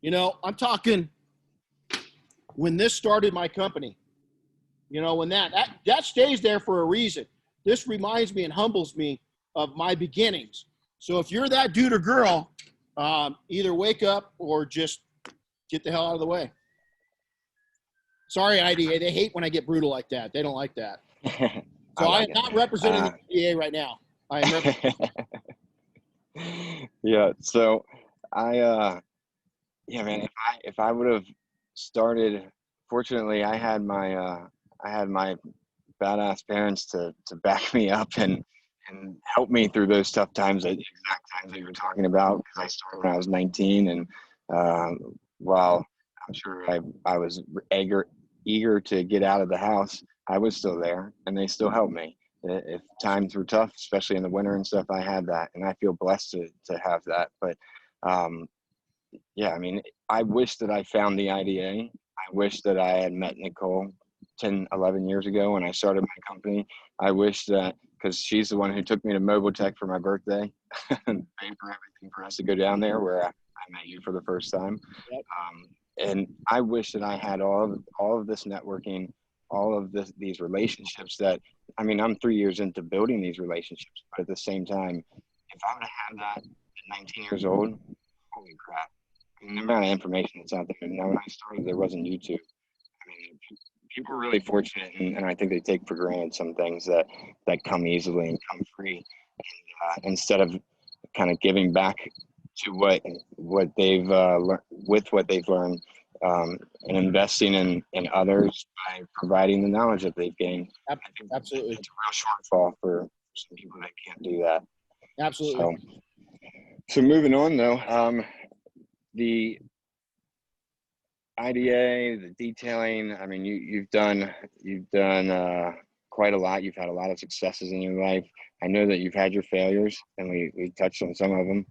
I'm talking when this started my company. When that stays there for a reason. This reminds me and humbles me of my beginnings. So if you're that dude or girl, either wake up or just get the hell out of the way. Sorry, IDA. They hate when I get brutal like that. They don't like that. So I am not representing the IDA right now. I am representing. Yeah. So man, if I would have started, fortunately I had my badass parents to back me up and help me through those tough times, the exact times that you were talking about, because I started when I was 19, and while I'm sure I was eager to get out of the house, I was still there, and they still helped me. If times were tough, especially in the winter and stuff, I had that, and I feel blessed to have that. But yeah, I mean, I wish that I found the IDA. I wish that I had met Nicole 10, 11 years ago when I started my company. I wish that, because she's the one who took me to Mobile Tech for my birthday and paid for everything for us to go down there, where I met you for the first time. Yep. And I wish that I had all of this networking, all of these relationships that, I mean, I'm 3 years into building these relationships, but at the same time, if I would have had that at 19 years old, holy crap. I mean, the amount of information that's out there. Now, when I started, there wasn't YouTube. I mean, people are really fortunate, and I think they take for granted some things that come easily and come free. And, instead of kind of giving back to what they've learned with what they've learned, and investing in others by providing the knowledge that they've gained. Absolutely. It's a real shortfall for some people that can't do that. Absolutely. So moving on though, the IDA, the detailing, I mean, you've done quite a lot. You've had a lot of successes in your life. I know that you've had your failures, and we touched on some of them.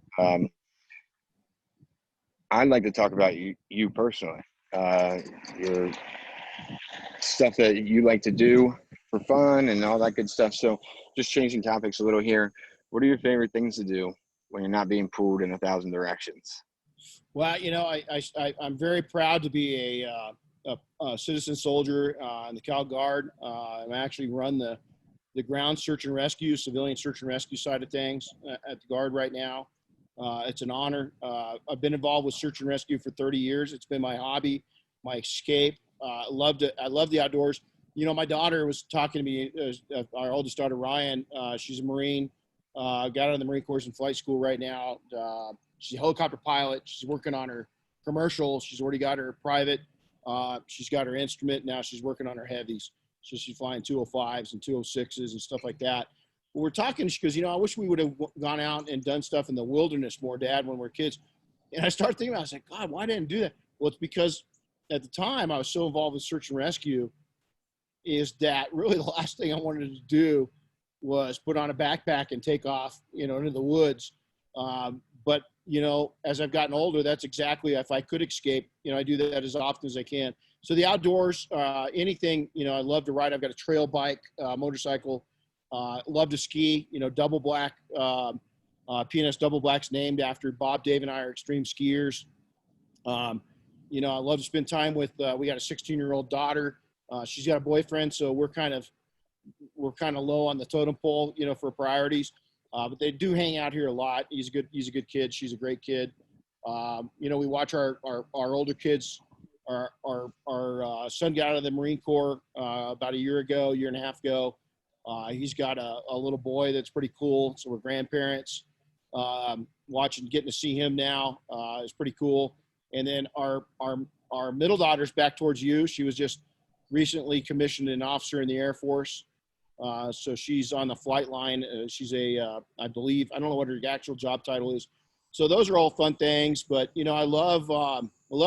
I'd like to talk about you personally, your stuff that you like to do for fun and all that good stuff. So just changing topics a little here. What are your favorite things to do when you're not being pulled in 1,000 directions? Well, I'm very proud to be a citizen soldier in the Cal Guard. I actually run the the ground search and rescue, civilian search and rescue side of things at the Guard right now. It's an honor. I've been involved with search and rescue for 30 years. It's been my hobby, my escape. I love the outdoors. You know, my daughter was talking to me, our oldest daughter, Ryan. She's a Marine, got out of the Marine Corps in flight school right now. She's a helicopter pilot. She's working on her commercial. She's already got her private. She's got her instrument. Now she's working on her heavies. So she's flying 205s and 206s and stuff like that. But we're talking, she goes, you know, I wish we would have gone out and done stuff in the wilderness more, Dad, when we were kids. And I started thinking about it. I was like, God, why didn't I do that? Well, it's because at the time I was so involved with search and rescue is that really the last thing I wanted to do was put on a backpack and take off, you know, into the woods. But, you know, as I've gotten older, that's exactly, if I could escape, you know, I do that as often as I can. So the outdoors, anything, you know, I love to ride. I've got a trail bike, motorcycle, love to ski, you know, double black, PNS double black's named after Bob, Dave, and I are extreme skiers. You know, I love to spend time with, we got a 16-year-old daughter. She's got a boyfriend, so we're kind of low on the totem pole, you know, for priorities. But they do hang out here a lot. He's a good kid. She's a great kid. You know, we watch our older kids. Our son got out of the Marine Corps about a year and a half ago. He's got a little boy that's pretty cool. So we're grandparents. Getting to see him now is pretty cool. And then our middle daughter's back towards you. She was just recently commissioned an officer in the Air Force. So she's on the flight line. She's I believe, I don't know what her actual job title is. So those are all fun things. But, you know, I love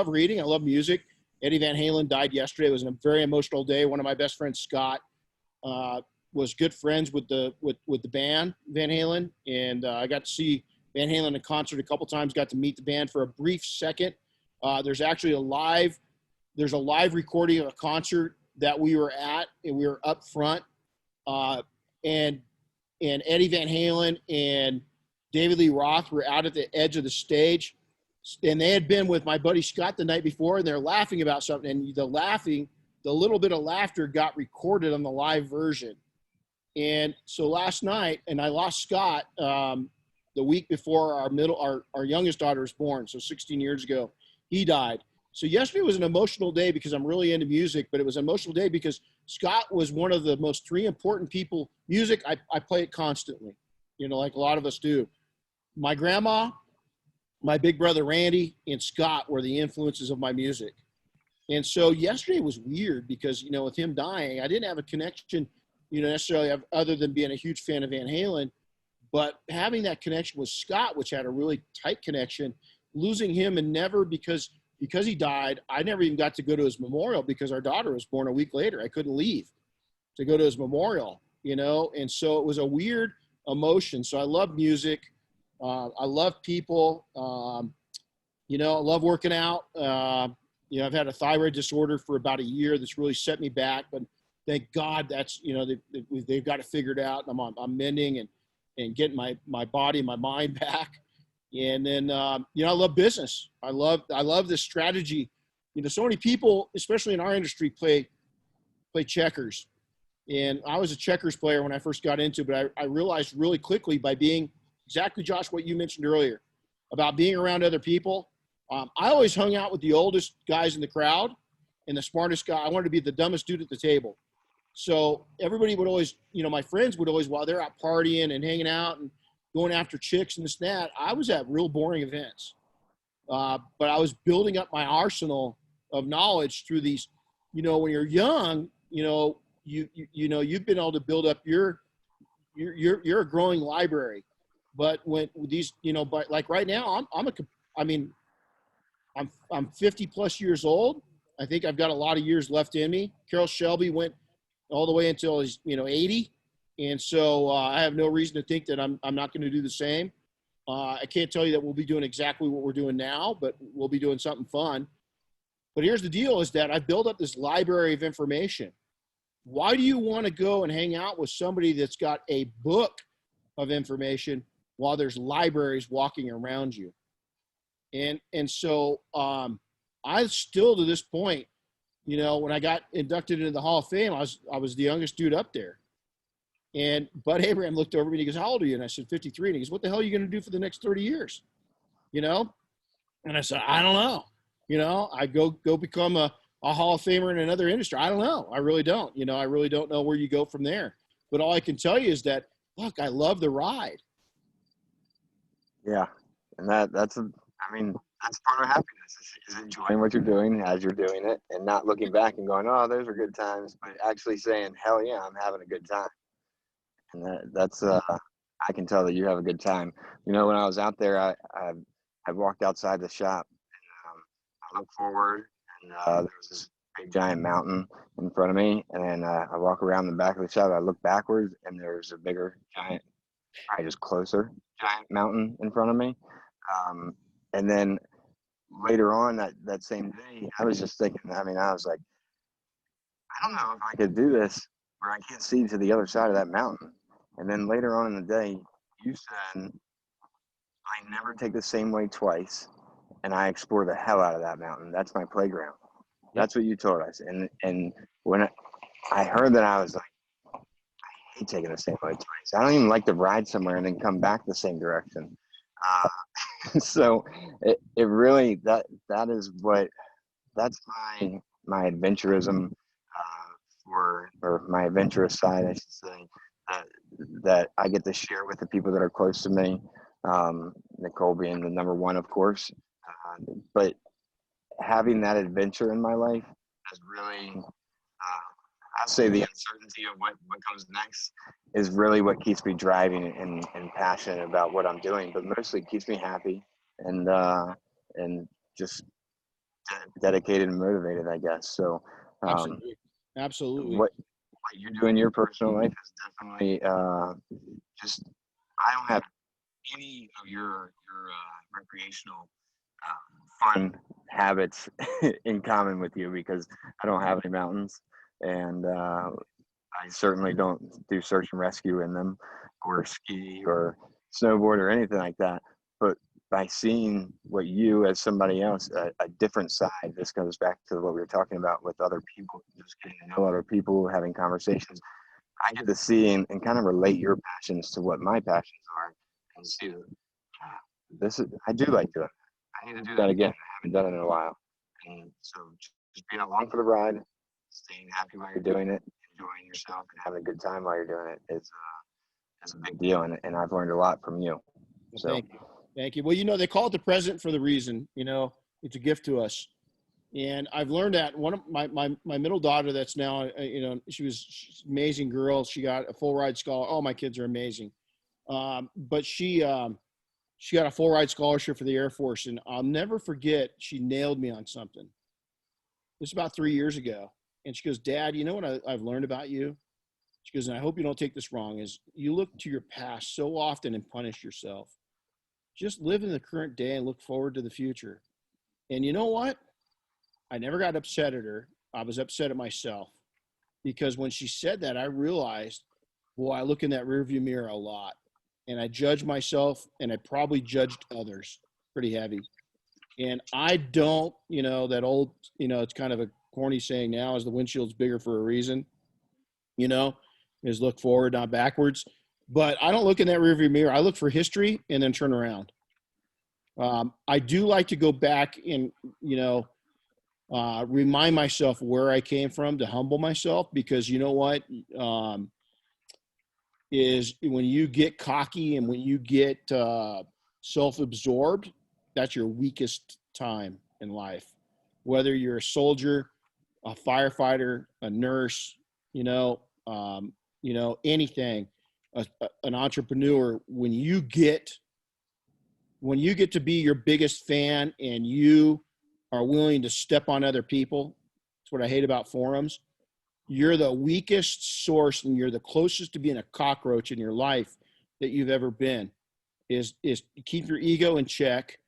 reading. I love music. Eddie Van Halen died yesterday. It was a very emotional day. One of my best friends, Scott, was good friends with the band Van Halen. And I got to see Van Halen in concert a couple times, got to meet the band for a brief second. There's actually a live recording of a concert that we were at, and we were up front. And Eddie Van Halen and David Lee Roth were out at the edge of the stage, and they had been with my buddy Scott the night before, and they're laughing about something, and the little bit of laughter got recorded on the live version. And so last night, and I lost Scott the week before our youngest daughter was born, so 16 years ago, he died. So yesterday was an emotional day because I'm really into music, but it was an emotional day because Scott was one of the most three important people. Music, I play it constantly, you know, like a lot of us do. My grandma, my big brother Randy, and Scott were the influences of my music. And so yesterday was weird because, you know, with him dying, I didn't have a connection, you know, necessarily other than being a huge fan of Van Halen, but having that connection with Scott, which had a really tight connection, losing him and never because he died, I never even got to go to his memorial because our daughter was born a week later. I couldn't leave to go to his memorial, you know? And so it was a weird emotion. So I love music. I love people. You know, I love working out. You know, I've had a thyroid disorder for about a year that's really set me back, but thank God that's, you know, they've got it figured out. I'm mending and getting my body and my mind back. And then, you know, I love business. I love this strategy. You know, so many people, especially in our industry, play checkers. And I was a checkers player when I first got into it, but I realized really quickly by being exactly, Josh, what you mentioned earlier about being around other people. I always hung out with the oldest guys in the crowd and the smartest guy. I wanted to be the dumbest dude at the table. So everybody would always, you know, my friends would always, while they're out partying and hanging out and going after chicks and this and that, I was at real boring events. But I was building up my arsenal of knowledge through these, you know, when you're young, you know, you know, you've been able to build up you're a growing library. But when these, you know, but like right now, I'm 50 plus years old. I think I've got a lot of years left in me. Carroll Shelby went all the way until he's, you know, 80. And so I have no reason to think that I'm not going to do the same. I can't tell you that we'll be doing exactly what we're doing now, but we'll be doing something fun. But here's the deal is that I've built up this library of information. Why do you want to go and hang out with somebody that's got a book of information while there's libraries walking around you? And so I still, to this point, you know, when I got inducted into the Hall of Fame, I was the youngest dude up there. And Bud Abraham looked over me and he goes, "How old are you?" And I said, 53. And he goes, "What the hell are you going to do for the next 30 years?" You know? And I said, "I don't know. I go become a Hall of Famer in another industry. I don't know. I really don't. I really don't know where you go from there. But all I can tell you is that, look, I love the ride." Yeah. And that's part of happiness is enjoying what you're doing as you're doing it and not looking back and going, "Oh, those are good times," but actually saying, "Hell yeah, I'm having a good time." And that's I can tell that you have a good time. When I was out there, I walked outside the shop. I looked forward, and there was this big giant mountain in front of me. And then I walk around the back of the shop. I look backwards, and there's a bigger giant, probably just closer, giant mountain in front of me. And then later on that same day, I was just thinking. I was like, I don't know if I could do this where I can't see to the other side of that mountain. And then later on in the day, you said, "I never take the same way twice, and I explore the hell out of that mountain. That's my playground." That's what you told us. And when I heard that, I was like, I hate taking the same way twice. I don't even like to ride somewhere and then come back the same direction. So it really, that's my adventurism, or my adventurous side, I should say, that I get to share with the people that are close to me. Nicole being the number one, of course. But having that adventure in my life has really, I'll say the uncertainty of what comes next is really what keeps me driving and passionate about what I'm doing, but mostly keeps me happy and just dedicated and motivated, I guess. So Absolutely. what you do in your personal life is definitely just, I don't have any of your recreational fun habits in common with you, because I don't have any mountains, and I certainly don't do search and rescue in them, or ski or snowboard or anything like that. But by seeing what you, as somebody else, a different side, this goes back to what we were talking about with other people, just getting to know other people, having conversations. I get to see and kind of relate your passions to what my passions are, and see that I do like doing it. I need to do that again. I haven't done it in a while. And so just being along for the ride, staying happy while you're doing it, enjoying yourself, and having a good time while you're doing it is a big deal. And I've learned a lot from you. So Thank you. Thank you. Well, they call it the present for the reason. It's a gift to us. And I've learned that one of my middle daughter, that's now, she's an amazing girl. She got a full ride scholarship. All my kids are amazing. But she got a full ride scholarship for the Air Force. And I'll never forget, she nailed me on something. This was about 3 years ago. And she goes, "Dad, you know what I've learned about you?" She goes, "and I hope you don't take this wrong, is you look to your past so often and punish yourself. Just live in the current day and look forward to the future." And you know what? I never got upset at her. I was upset at myself, because when she said that, I realized, boy, I look in that rearview mirror a lot, and I judge myself, and I probably judged others pretty heavy. And I don't, that old, it's kind of a corny saying now, is the windshield's bigger for a reason, is look forward, not backwards. But I don't look in that rearview mirror. I look for history and then turn around. I do like to go back and, remind myself where I came from, to humble myself, because you know what, is when you get cocky and when you get self-absorbed, that's your weakest time in life. Whether you're a soldier, a firefighter, a nurse, anything, an entrepreneur, when you get to be your biggest fan and you are willing to step on other people, that's what I hate about forums. You're the weakest source, and you're the closest to being a cockroach in your life that you've ever been, is keep your ego in check,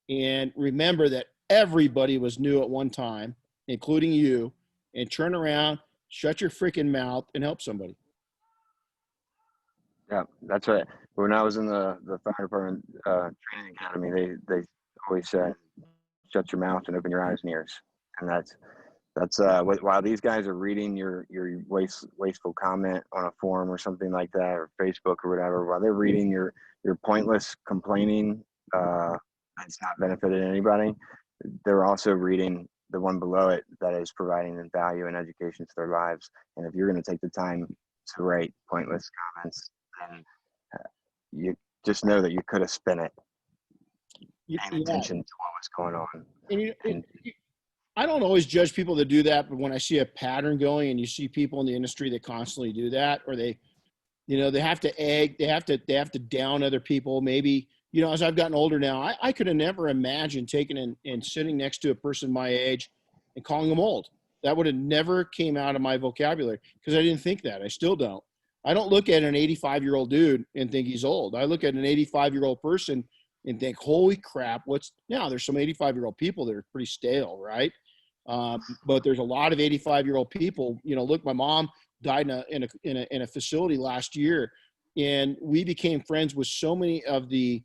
and remember that everybody was new at one time, including you, and turn around, shut your freaking mouth, and help somebody. Yeah, that's right. When I was in the fire department training academy, they always said, "Shut your mouth and open your eyes and ears," and That's while these guys are reading your wasteful comment on a forum or something like that, or Facebook or whatever, while they're reading your pointless complaining, it's not benefited anybody. They're also reading the one below it that is providing them value and education to their lives. And if you're going to take the time to write pointless comments, then you just know that you could have spent it paying attention to what was going on. And I don't always judge people that do that, but when I see a pattern going and you see people in the industry that constantly do that, or they have to down other people. Maybe, as I've gotten older now, I could have never imagined taking and sitting next to a person my age and calling them old. That would have never came out of my vocabulary because I didn't think that. I still don't. I don't look at an 85-year-old dude and think he's old. I look at an 85-year-old person and think, holy crap, there's some 85-year-old people that are pretty stale, right? But there's a lot of 85-year-old people. Look, my mom died in a facility last year, and we became friends with so many of the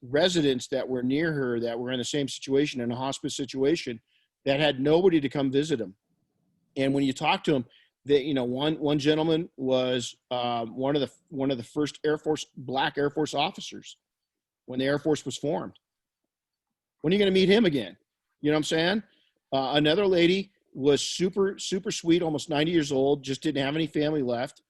residents that were near her that were in the same situation, in a hospice situation, that had nobody to come visit them. And when you talk to them, one gentleman was one of the first black Air Force officers when the Air Force was formed. When are you going to meet him again? You know what I'm saying? Another lady was super, super sweet, almost 90 years old, just didn't have any family left.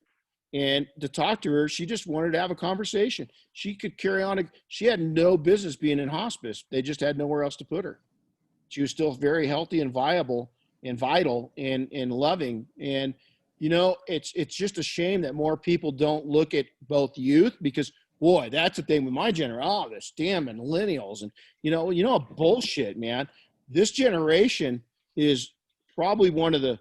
And to talk to her, she just wanted to have a conversation. She could carry on. She had no business being in hospice. They just had nowhere else to put her. She was still very healthy and viable and vital and loving. And, it's just a shame that more people don't look at both youth, because boy, that's the thing with my generation. Oh, this damn millennials. And, bullshit, man. This generation is probably one of the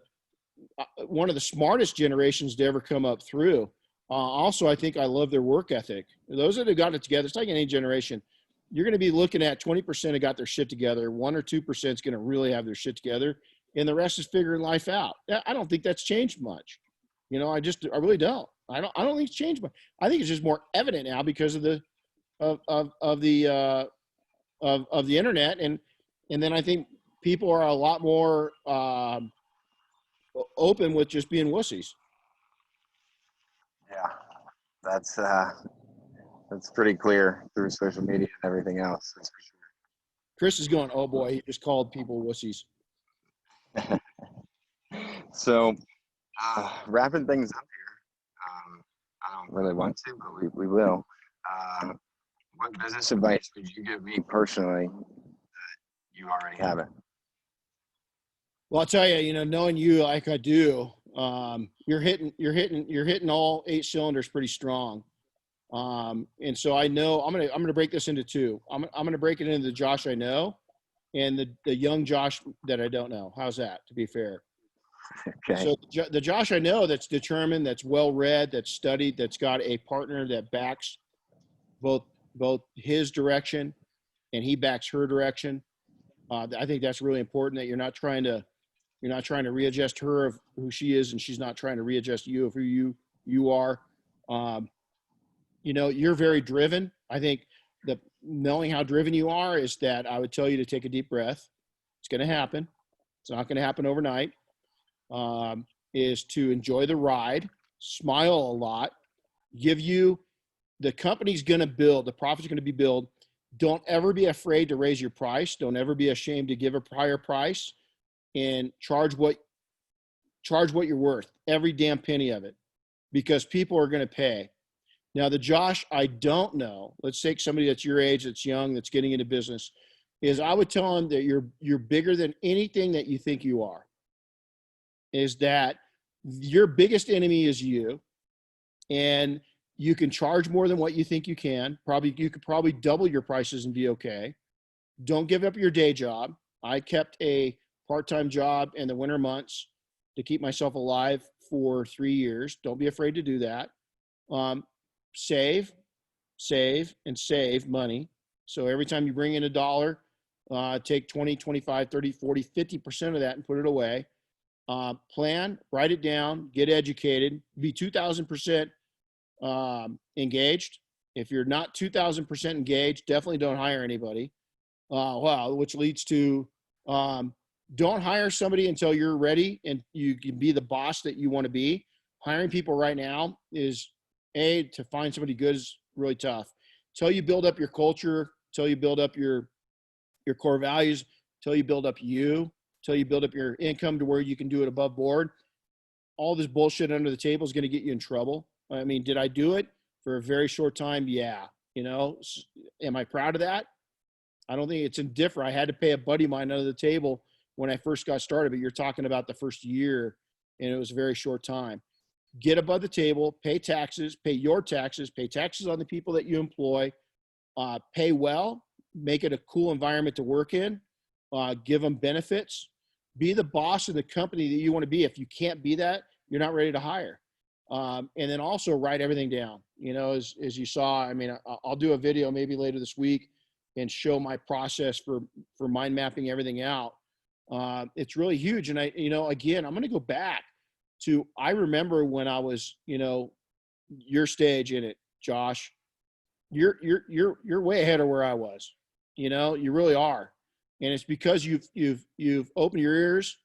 smartest generations to ever come up through. Also, I think I love their work ethic. Those that have got it together, it's like any generation. You're going to be looking at 20% have got their shit together. 1 or 2% is going to really have their shit together, and the rest is figuring life out. I don't think that's changed much. I really don't. I don't think it's changed much. I think it's just more evident now because of the internet, and then I think people are a lot more open with just being wussies. Yeah, that's pretty clear through social media and everything else. That's for sure. Chris is going, oh boy, he just called people wussies. So, wrapping things up here, I don't really want to, but we will. What business advice would you give me personally that you already haven't? Well, I'll tell you, knowing you like I do, you're hitting all 8 cylinders pretty strong. And so I know I'm gonna break this into 2. I'm gonna break it into the Josh I know and the young Josh that I don't know. How's that, to be fair? Okay. So the Josh I know that's determined, that's well-read, that's studied, that's got a partner that backs both his direction and he backs her direction. I think that's really important, that you're not trying to readjust her of who she is, and she's not trying to readjust you of who you are. You're very driven. I think that knowing how driven you are is that I would tell you to take a deep breath. It's going to happen. It's not going to happen overnight. Is to enjoy the ride, smile a lot, the company's going to build, the profit's going to be built. Don't ever be afraid to raise your price. Don't ever be ashamed to give a higher price, and charge what you're worth, every damn penny of it, because people are going to pay. Now, the Josh I don't know, let's take somebody that's your age, that's young, that's getting into business, is I would tell them that you're bigger than anything that you think you are. Is that your biggest enemy is you, and you can charge more than what you think you can. You could probably double your prices and be okay. Don't give up your day job. I kept a part-time job in the winter months to keep myself alive for 3 years. Don't be afraid to do that. Save and save money. So every time you bring in $1, take 20, 25, 30, 40, 50% of that and put it away. Plan, write it down, get educated, be 2,000% engaged. If you're not 2,000% engaged, definitely don't hire anybody. Which leads to Don't hire somebody until you're ready and you can be the boss that you want to be. Hiring people right now is to find somebody good is really tough. Till you build up your culture, till you build up your core values, till you build up till you build up your income to where you can do it above board. All this bullshit under the table is going to get you in trouble. I mean, did I do it for a very short time? Yeah. Am I proud of that? I don't think it's indifferent. I had to pay a buddy of mine under the table when I first got started, but you're talking about the first year, and it was a very short time. Get above the table, pay taxes, pay your taxes, pay taxes on the people that you employ, pay well, make it a cool environment to work in, give them benefits, be the boss of the company that you want to be. If you can't be that, you're not ready to hire. And then also write everything down. As you saw, I mean, I'll do a video maybe later this week and show my process for mind mapping everything out. It's really huge. And again, I'm going to go back to, I remember when I was, your stage in it, Josh, you're way ahead of where I was, you really are. And it's because you've opened your ears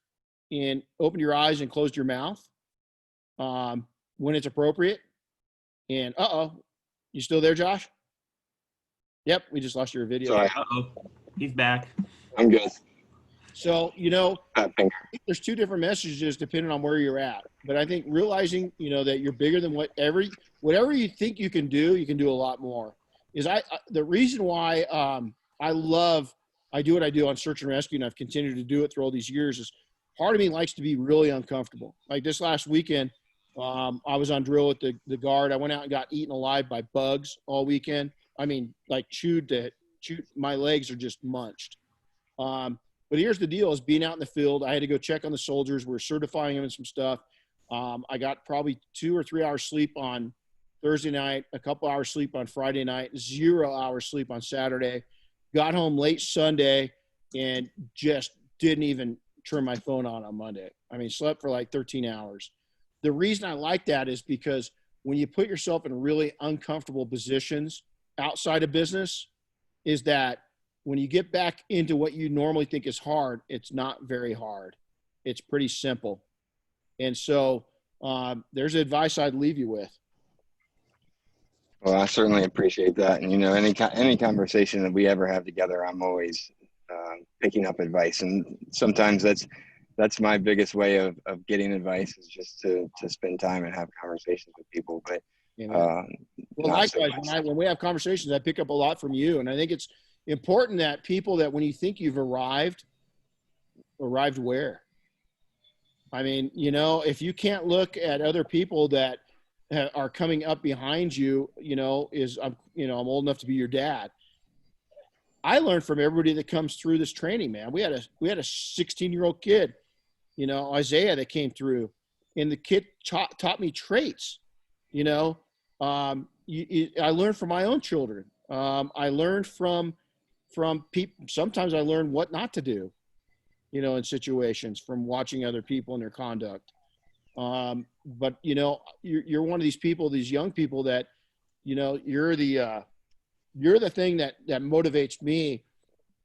and opened your eyes and closed your mouth when it's appropriate. And you still there, Josh? Yep, we just lost your video. Sorry. He's back. I'm good. So, there's two different messages depending on where you're at. But I think realizing, that you're bigger than whatever you think you can do a lot more. The reason why I do what I do on search and rescue, and I've continued to do it through all these years, is part of me likes to be really uncomfortable. Like this last weekend, I was on drill with the guard. I went out and got eaten alive by bugs all weekend. I mean, like chewed, my legs are just munched. But here's the deal, is being out in the field, I had to go check on the soldiers. We're certifying them in some stuff. I got probably 2 or 3 hours sleep on Thursday night, a couple hours sleep on Friday night, 0 hours sleep on Saturday. Got home late Sunday and just didn't even turn my phone on Monday. I mean, slept for like 13 hours. The reason I like that is because when you put yourself in really uncomfortable positions outside of business, is that when you get back into what you normally think is hard, it's not very hard. It's pretty simple. And so there's advice I'd leave you with. Well, I certainly appreciate that. And, any conversation that we ever have together, I'm always picking up advice. And sometimes that's my biggest way of getting advice, is just to spend time and have conversations with people. But well, likewise, when we have conversations, I pick up a lot from you. And I think it's important that people, that when you think you've arrived where? I mean, if you can't look at other people that are coming up behind you, I'm old enough to be your dad. I learned from everybody that comes through this training, man. We had a 16-year-old kid, Isaiah, that came through, and the kid taught me traits. I learned from my own children. I learned from people. Sometimes I learned what not to do, in situations, from watching other people and their conduct. But you're one of these people, these young people that, you're the thing that motivates me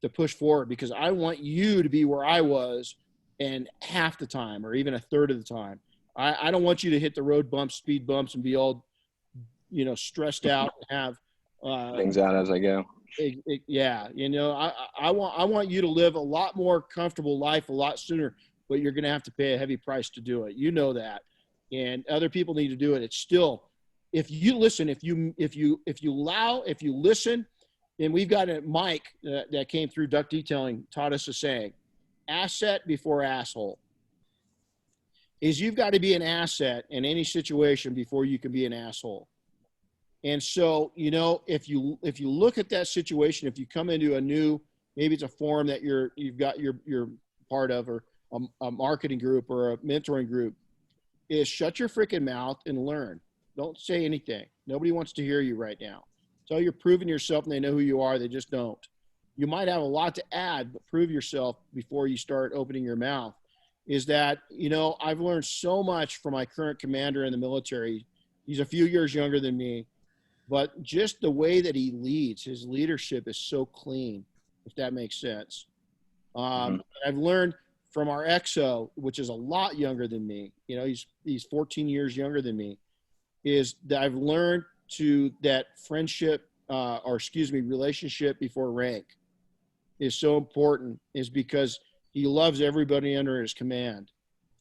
to push forward, because I want you to be where I was in half the time, or even a third of the time. I don't want you to hit the road bumps, speed bumps, and be all, stressed out and have things out as I go. I want you to live a lot more comfortable life a lot sooner, but you're going to have to pay a heavy price to do it. That, and other people need to do it. It's still, if you listen, if you listen, and we've got a Mike that came through Duck Detailing, taught us a saying, asset before asshole. Is you've got to be an asset in any situation before you can be an asshole. And so, if you look at that situation, if you come into a new, maybe it's a forum that you're part of, or a marketing group or a mentoring group, is shut your freaking mouth and learn. Don't say anything. Nobody wants to hear you right now. So you're proving yourself, and they know who you are. They just don't. You might have a lot to add, but prove yourself before you start opening your mouth. Is that, I've learned so much from my current commander in the military. He's a few years younger than me, but just the way that he leads, his leadership is so clean, if that makes sense. I've learned from our EXO, which is a lot younger than me, you know, he's 14 years younger than me, is that I've learned that friendship, relationship before rank is so important, is because he loves everybody under his command.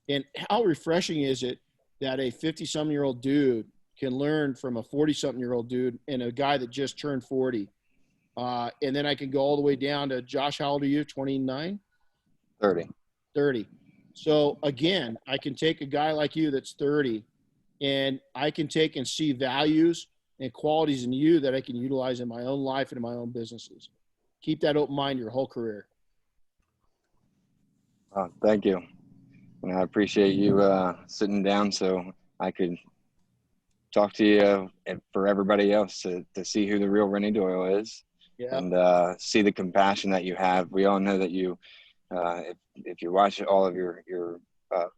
And how refreshing is it that a 50-something-year-old dude can learn from a 40-something-year-old dude and a guy that just turned 40. And then I can go all the way down to Josh. How old are you? 29? 30. 30. So again, I can take a guy like you that's 30, and I can take and see values and qualities in you that I can utilize in my own life and in my own businesses. Keep that open mind your whole career. Thank you. And I appreciate you sitting down so I could talk to you and for everybody else to see who the real Renny Doyle is. Yeah. And see the compassion that you have. We all know that you, if you watch all of your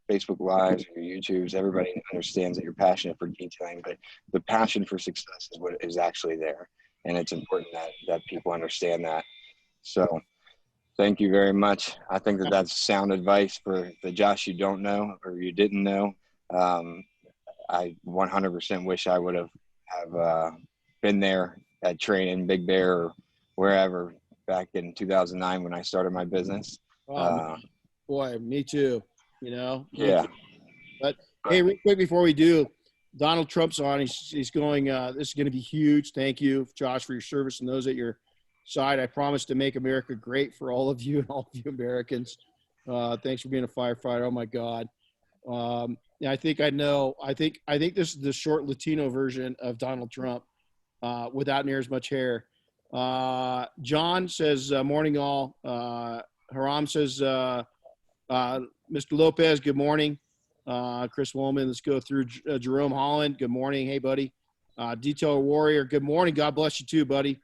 Facebook Lives or your YouTubes, everybody understands that you're passionate for detailing, but the passion for success is what is actually there. And it's important that people understand that. So thank you very much. I think that's sound advice for the Josh you don't know or you didn't know. I 100% wish I would have been there at training Big Bear or wherever back in 2009 when I started my business. Boy, me too. You know. Yeah. But hey, real quick before we do, Donald Trump's on. He's going. This is going to be huge. Thank you, Josh, for your service and those at your side. I promise to make America great for all of you and all of you Americans. Thanks for being a firefighter. Oh my God. I think I know. I think this is the short Latino version of Donald Trump, without near as much hair. John says, "Morning all." Haram says, "Mr. Lopez, good morning." Chris Woolman, let's go through. Jerome Holland, good morning. Hey, buddy. Detail Warrior, good morning. God bless you too, buddy.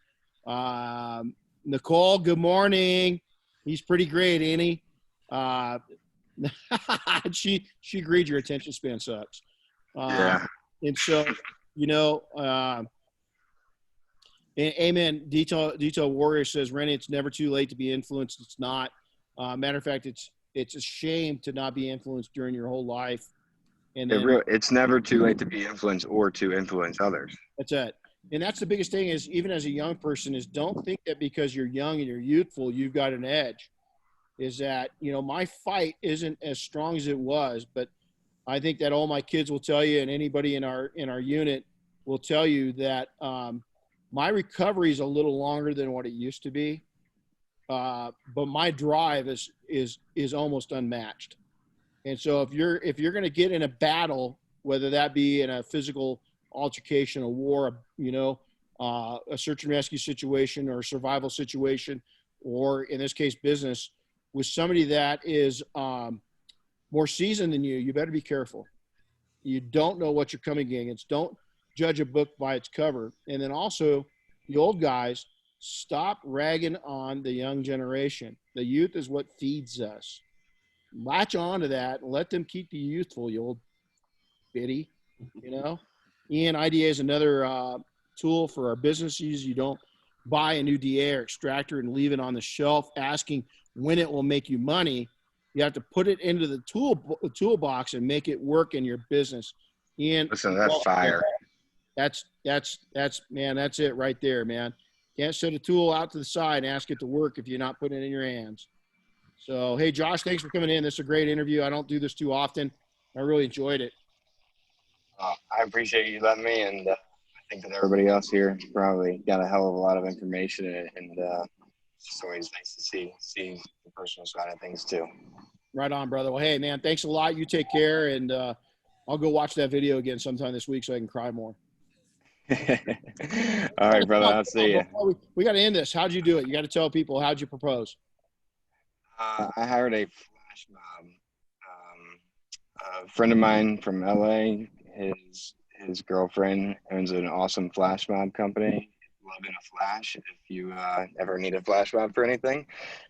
Nicole, good morning. He's pretty great, ain't he? She agreed your attention span sucks. Yeah. And so, you know, amen. Detail Warrior says, Renny, it's never too late to be influenced. It's not. Matter of fact, it's a shame to not be influenced during your whole life. And then, it's never too late to be influenced or to influence others. That's it. And that's the biggest thing is, even as a young person, is don't think that because you're young and you're youthful, you've got an edge. Is that, you know, my fight isn't as strong as it was, but I think that all my kids will tell you, and anybody in our unit will tell you that my recovery is a little longer than what it used to be. But my drive is almost unmatched. And so if you're going to get in a battle, whether that be in a physical altercation, a war, you know, a search and rescue situation or a survival situation, or in this case, business, with somebody that is more seasoned than you, you better be careful. You don't know what you're coming against. Don't judge a book by its cover. And then also, the old guys, stop ragging on the young generation. The youth is what feeds us. Latch on to that and let them keep you youthful, you old biddy. You know, Ian, IDA is another tool for our businesses. You don't buy a new DA or extractor and leave it on the shelf asking when it will make you money. You have to put it into the toolbox and make it work in your business. Ian, listen, that's fire. That's man, that's it right there, man. Can't set a tool out to the side and ask it to work if you're not putting it in your hands. So, hey, Josh, thanks for coming in. This is a great interview. I don't do this too often. I really enjoyed it. I appreciate you letting me, and I think that everybody else here probably got a hell of a lot of information, and it's always nice to see the personal side of things too. Right on, brother. Well, hey, man, thanks a lot. You take care, and I'll go watch that video again sometime this week so I can cry more. All right, brother. I'll see you. We got to end this. How'd you do it? You got to tell people, how'd you propose? I hired a flash mob. A friend of mine from LA, his girlfriend owns an awesome flash mob company. Loving a flash if you ever need a flash mob for anything.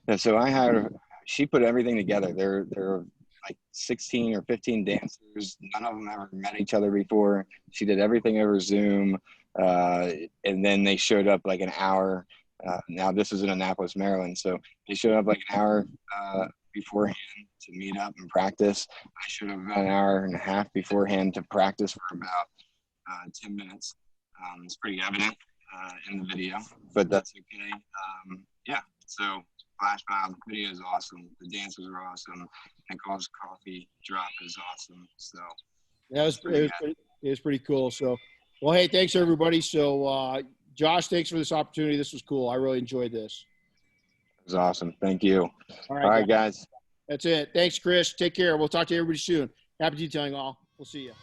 And so I hired her. She put everything together. There are like 16 or 15 dancers. None of them ever met each other before. She did everything over Zoom. And then they showed up like an hour. Now this is in Annapolis, Maryland. So they showed up like an hour beforehand to meet up and practice. I should have got an hour and a half beforehand to practice for about 10 minutes. It's pretty evident in the video, but that's okay. Yeah, so Flash Mob video is awesome. The dances are awesome. Nicole's coffee drop is awesome. So That was it was pretty cool. So, well, hey, thanks everybody. So, Josh, thanks for this opportunity. This was cool. I really enjoyed this. It was awesome. Thank you. All All right, guys. That's it. Thanks, Chris. Take care. We'll talk to everybody soon. Happy detailing all. We'll see you.